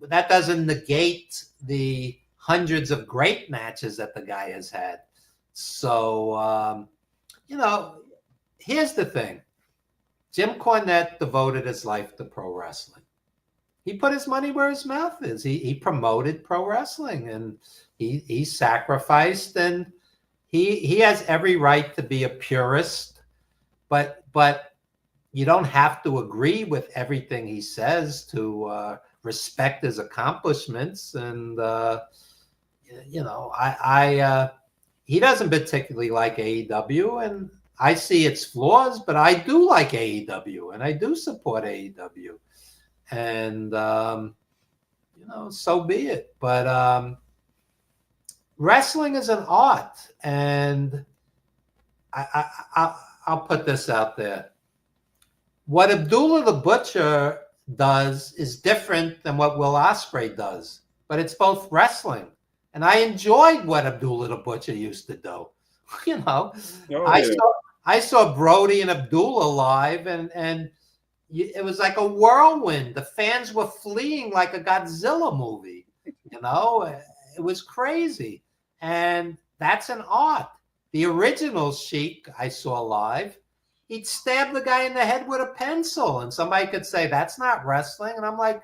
that doesn't negate the hundreds of great matches that the guy has had. So, here's the thing. Jim Cornette devoted his life to pro wrestling. He put his money where his mouth is. He promoted pro wrestling, and he sacrificed, and he has every right to be a purist, but you don't have to agree with everything he says to respect his accomplishments. And he doesn't particularly like AEW, and I see its flaws, but I do like AEW, and I do support AEW. And, so be it. But wrestling is an art. And I'll put this out there. What Abdullah the Butcher does is different than what Will Ospreay does. But it's both wrestling. And I enjoyed what Abdullah the Butcher used to do. I saw Brody and Abdullah live, and it was like a whirlwind. The fans were fleeing like a Godzilla movie. It was crazy. And that's an art. The original Sheik I saw live, he'd stab the guy in the head with a pencil, and somebody could say that's not wrestling. And I'm like,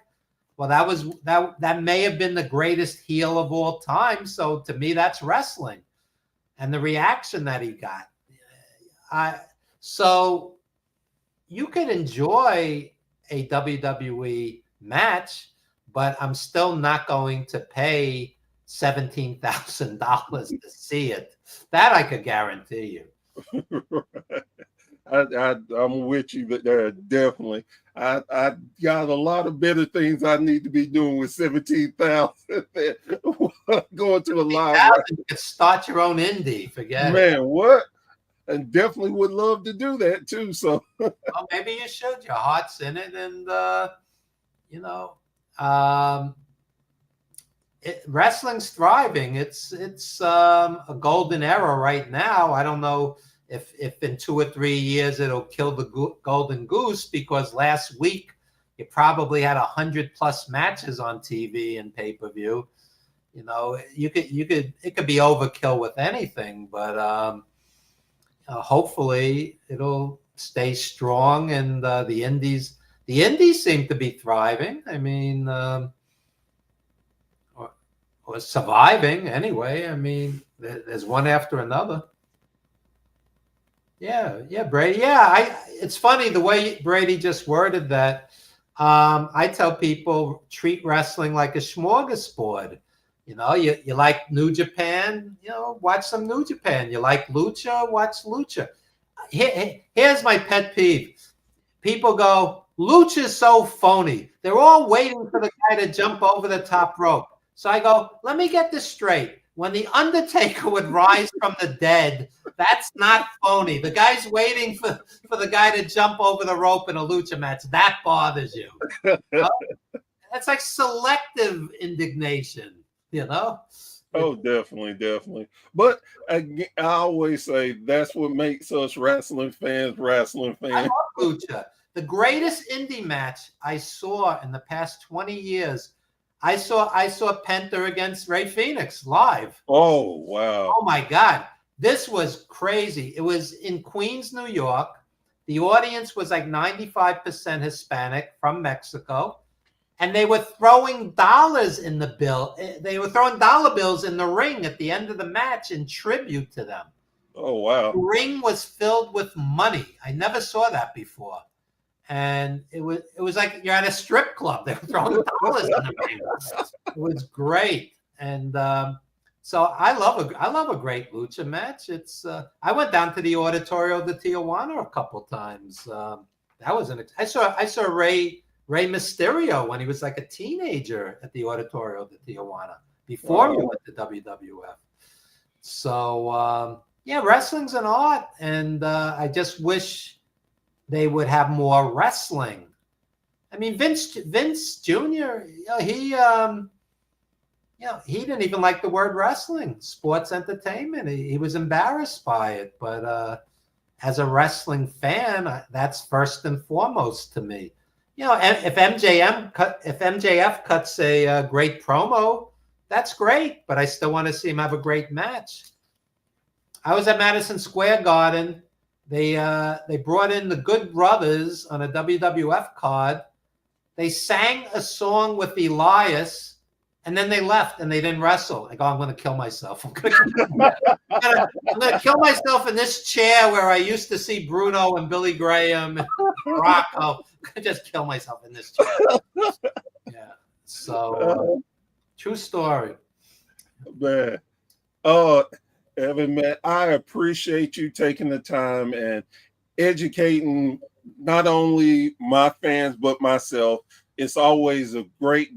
well, that may have been the greatest heel of all time. So to me, that's wrestling. And the reaction that he got. So you can enjoy a WWE match, but I'm still not going to pay $17,000 to see it. That I could guarantee you. I'm with you there, definitely. I got a lot of better things I need to be doing with 17,000 than going to a live. You could start your own indie. Forget Man, it. what? And definitely would love to do that too. So Well, maybe you should. Your heart's in it, and you know, um, wrestling's thriving. It's a golden era right now. I don't know if in 2 or 3 years it'll kill the golden goose, because last week you probably had 100+ matches on TV and pay-per-view. You know, it could be overkill with anything, but hopefully it'll stay strong, and the indies seem to be thriving. I mean, or surviving anyway. I mean, there's one after another. Yeah, Brady. Yeah, it's funny the way Brady just worded that. I tell people, treat wrestling like a smorgasbord. You know, you like New Japan, you know, watch some New Japan. You like Lucha, watch Lucha. Here's my pet peeve. People go, Lucha's so phony. They're all waiting for the guy to jump over the top rope. So I go, let me get this straight. When The Undertaker would rise from the dead, that's not phony. The guy's waiting for the guy to jump over the rope in a lucha match. That bothers you. That's like selective indignation, you know? oh, definitely. But I always say that's what makes us wrestling fans. I love lucha. The greatest indie match I saw in the past 20 years, I saw Penta against Ray Phoenix live. Oh, wow. Oh my God. This was crazy. It was in Queens, New York. The audience was like 95% Hispanic from Mexico. And they were throwing dollars in the bill. They were throwing dollar bills in the ring at the end of the match in tribute to them. Oh, wow. The ring was filled with money. I never saw that before. And it was like you're at a strip club. They were throwing dollars in the ring. It was great. And so I love a great lucha match. It's I went down to the Auditorio de Tijuana a couple times. That was I saw Rey Mysterio when he was like a teenager at the Auditorio de Tijuana before he went to WWF. So yeah, wrestling's an art, and I just wish they would have more wrestling. I mean, Vince Jr., he didn't even like the word wrestling, sports entertainment. He was embarrassed by it. But as a wrestling fan, that's first and foremost to me. You know, if MJF cuts a great promo, that's great. But I still want to see him have a great match. I was at Madison Square Garden. They brought in the Good Brothers on a WWF card. They sang a song with Elias, and then they left and they didn't wrestle. I go, I'm going to kill myself. I'm going to kill myself in this chair where I used to see Bruno and Billy Graham and Rocco. I'm going to just kill myself in this chair. Yeah. So, true story. Man. Evan, man, I appreciate you taking the time and educating not only my fans, but myself. It's always a great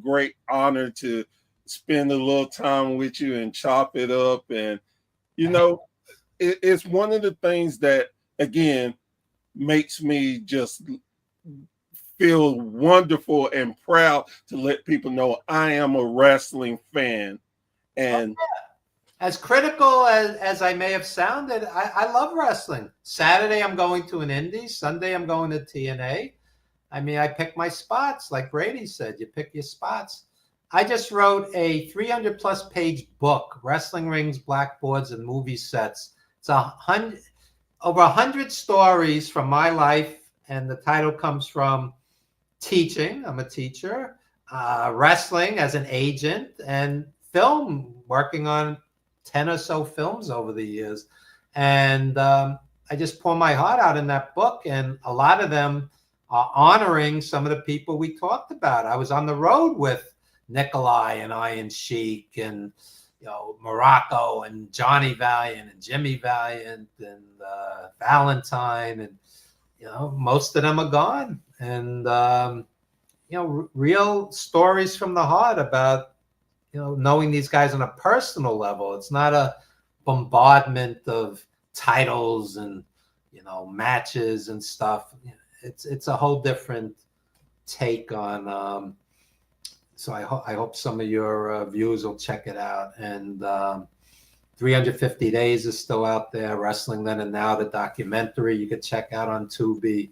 honor to spend a little time with you and chop it up. And, you know, it's one of the things that, again, makes me just feel wonderful and proud to let people know I am a wrestling fan. And as critical as I may have sounded, I love wrestling. Saturday, I'm going to an indie. Sunday, I'm going to TNA. I mean, I pick my spots. Like Brady said, you pick your spots. I just wrote a 300+ page book, Wrestling Rings, Blackboards, and Movie Sets. It's over 100 stories from my life, and the title comes from teaching. I'm a teacher, wrestling as an agent, and film, working on 10 or so films over the years. And I just pour my heart out in that book. And a lot of them honoring some of the people we talked about. I was on the road with Nikolai and Iron Sheik and Morocco and Johnny Valiant and Jimmy Valiant and Valentine, and most of them are gone. And real stories from the heart about knowing these guys on a personal level. It's not a bombardment of titles and matches and stuff. It's a whole different take on. So I hope some of your viewers will check it out. And 350 Days is still out there. Wrestling Then and Now, the documentary you could check out on Tubi,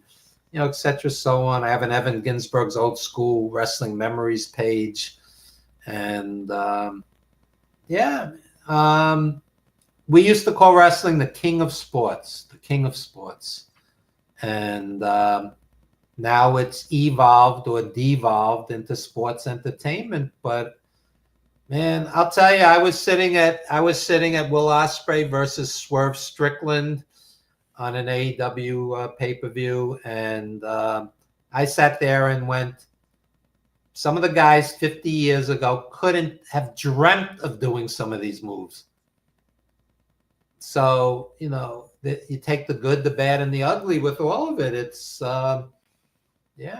etc. So on. I have an Evan Ginzburg's Old School Wrestling Memories page, and we used to call wrestling the king of sports, and now it's evolved or devolved into sports entertainment. But man, I'll tell you, I was sitting at Will Ospreay versus Swerve Strickland on an AEW pay-per-view, and I sat there and went, some of the guys 50 years ago couldn't have dreamt of doing some of these moves. So, you take the good, the bad, and the ugly with all of it. It's you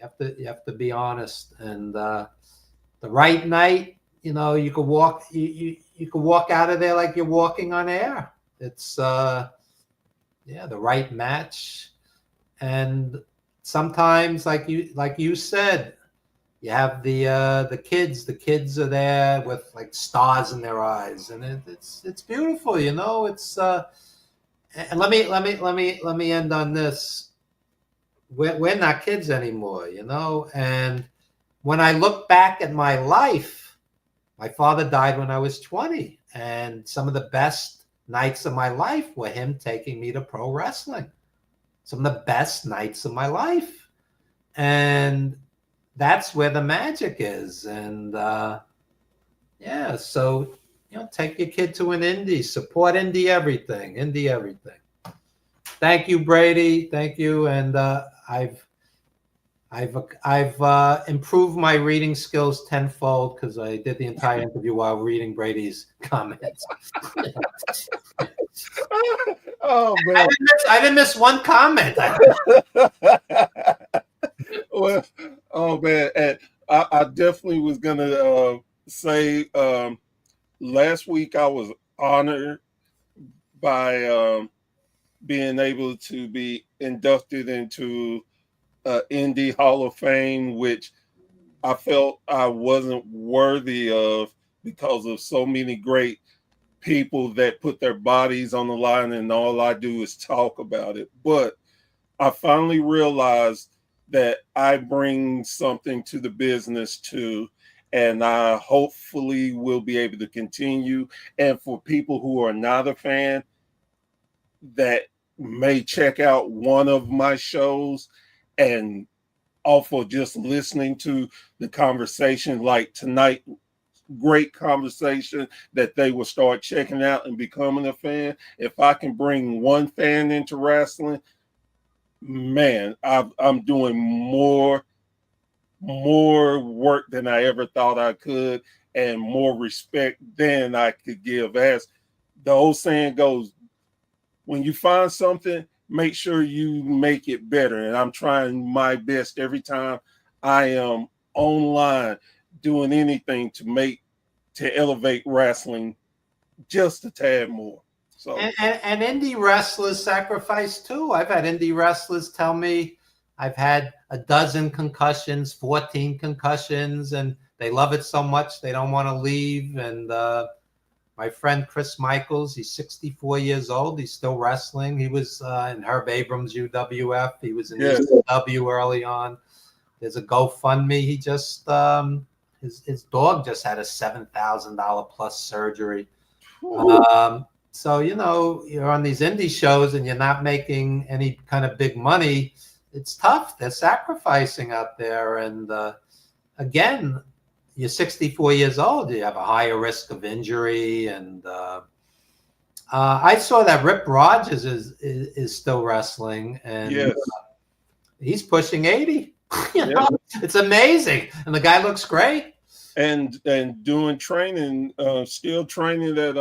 have to be honest. And the right night, you could walk you could walk out of there like you're walking on air. It's the right match. And sometimes, like you said, you have the kids are there with like stars in their eyes, and it's beautiful. It's and let me end on this. We're not kids anymore, and when I look back at my life, my father died when I was 20, and some of the best nights of my life were him taking me to pro wrestling. Some of the best nights of my life, and that's where the magic is. And so take your kid to an indie, support indie everything. Thank you, Brady. Thank you. And I've improved my reading skills tenfold because I did the entire interview while reading Brady's comments. Oh man, I didn't miss one comment. Well, oh man, and I definitely was gonna say last week I was honored by being able to be inducted into Indie Hall of Fame, which I felt I wasn't worthy of because of so many great people that put their bodies on the line, and all I do is talk about it. But I finally realized that I bring something to the business too, and I hopefully will be able to continue. And for people who are not a fan that may check out one of my shows, and off of just listening to the conversation like tonight, great conversation, that they will start checking out and becoming a fan. If I can bring one fan into wrestling, man, I'm doing more work than I ever thought I could, and more respect than I could give. As the old saying goes, when you find something, make sure you make it better. And I'm trying my best every time I am online doing anything to elevate wrestling just a tad more. So and indie wrestlers sacrifice too. I've had indie wrestlers tell me I've had a dozen concussions, 14 concussions, and they love it so much they don't want to leave. And my friend Chris Michaels, he's 64 years old. He's still wrestling. He was in Herb Abrams' UWF. He was in ECW early on. There's a GoFundMe. He just his dog just had a $7,000 plus surgery. So you're on these indie shows and you're not making any kind of big money. It's tough. They're sacrificing out there, and again, you're 64 years old, you have a higher risk of injury. And I saw that Rip Rogers is still wrestling. And he's pushing 80. It's amazing, and the guy looks great. And doing training, still training at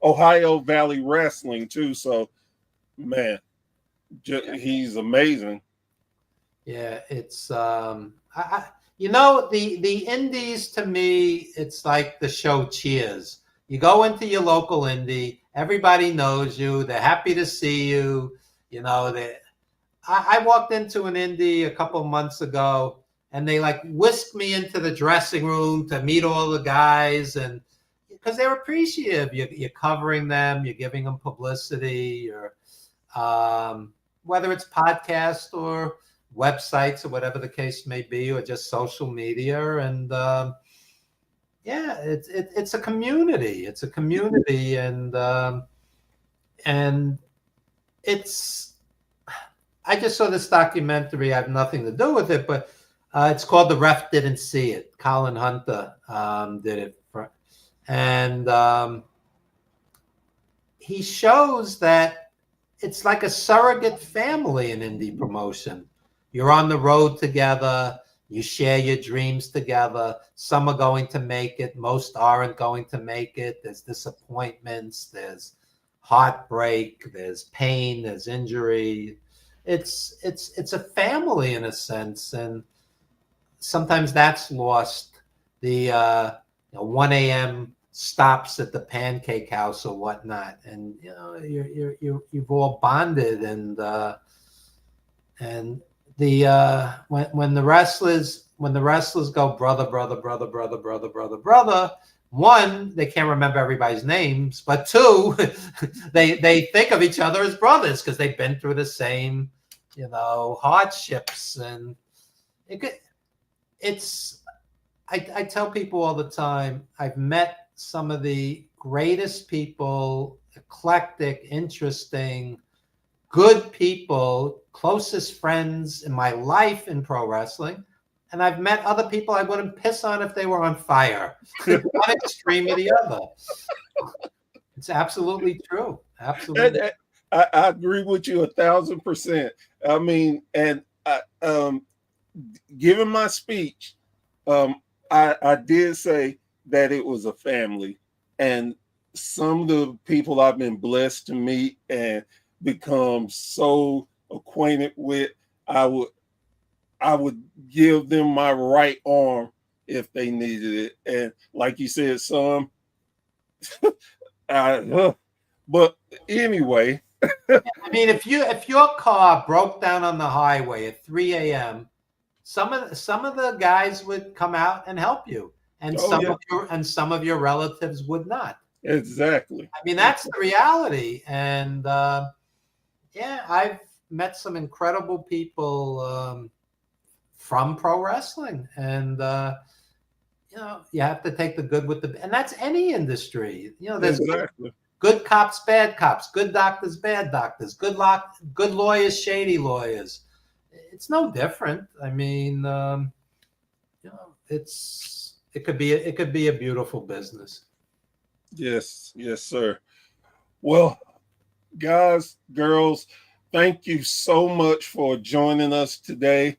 Ohio Valley Wrestling too. So, man, he's amazing. Yeah, it's the indies to me, it's like the show Cheers. You go into your local indie, everybody knows you, they're happy to see you. I walked into an indie a couple months ago, and they like whisked me into the dressing room to meet all the guys, and because they're appreciative, you're covering them, you're giving them publicity, or whether it's podcast or websites or whatever the case may be, or just social media. And it's a community. It's a community, and it's. I just saw this documentary. I have nothing to do with it, but it's called "The Ref Didn't See It." Colin Hunter did it, and he shows that it's like a surrogate family in indie promotion. You're on the road together. You share your dreams together. Some are going to make it. Most aren't going to make it. There's disappointments. There's heartbreak. There's pain. There's injury. It's a family in a sense, and sometimes that's lost. The 1 a.m. stops at the Pancake House or whatnot, and you've all bonded, and when the wrestlers go brother, one, they can't remember everybody's names, but two, they think of each other as brothers because they've been through the same hardships. And I tell people all the time, I've met some of the greatest people, eclectic, interesting, good people, closest friends in my life in pro wrestling. And I've met other people I wouldn't piss on if they were on fire. One extreme or the other. It's absolutely true. Absolutely. I agree with you 1,000%. I mean, and given my speech, I did say that it was a family. And some of the people I've been blessed to meet and become so acquainted with, I would give them my right arm if they needed it. And like you said, some, but anyway. I mean, if your car broke down on the highway at 3 a.m., some of the guys would come out and help you, and some of your relatives would not. Exactly. I mean, that's the reality. And I've met some incredible people from pro wrestling, and you have to take the good with the, and that's any industry. There's exactly. Good cops, bad cops, good doctors, bad doctors, good lawyers, shady lawyers. It's no different. I mean, it could be a beautiful business. Yes, sir. Well, guys, girls, thank you so much for joining us today.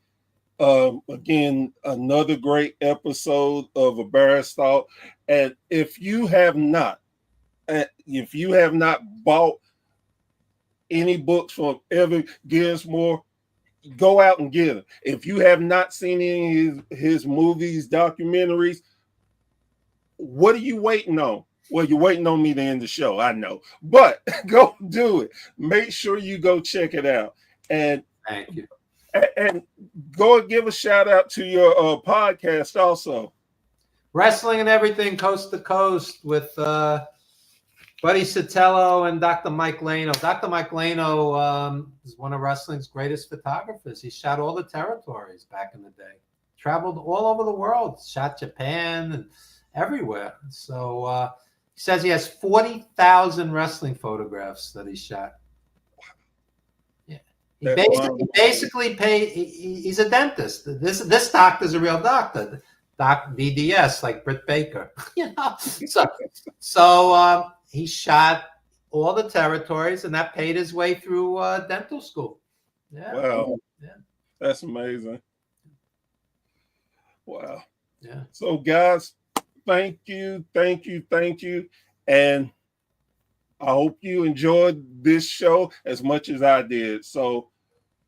Again, another great episode of A Bear's Thought. And if you have not bought any books from Evan Ginzburg, go out and get them. If you have not seen any of his movies, documentaries, what are you waiting on? Well, you're waiting on me to end the show, I know. But go do it. Make sure you go check it out. And thank you. And go and give a shout out to your podcast also. Wrestling and Everything Coast to Coast with Buddy Sotelo and Dr. Mike Lano. Dr. Mike Lano is one of wrestling's greatest photographers. He shot all the territories back in the day. Traveled all over the world. Shot Japan and everywhere. So he says he has 40,000 wrestling photographs that he shot. Yeah. He basically paid. He's a dentist. This doctor's a real doctor. Doc DDS, like Britt Baker. So he shot all the territories, and that paid his way through dental school. Yeah. Wow. Yeah. That's amazing. Wow. Yeah. So, guys, thank you. And I hope you enjoyed this show as much as I did. So,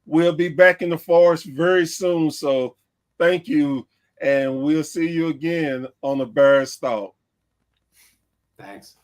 we'll be back in the forest very soon. So, thank you. And we'll see you again on the Bears Talk. Thanks.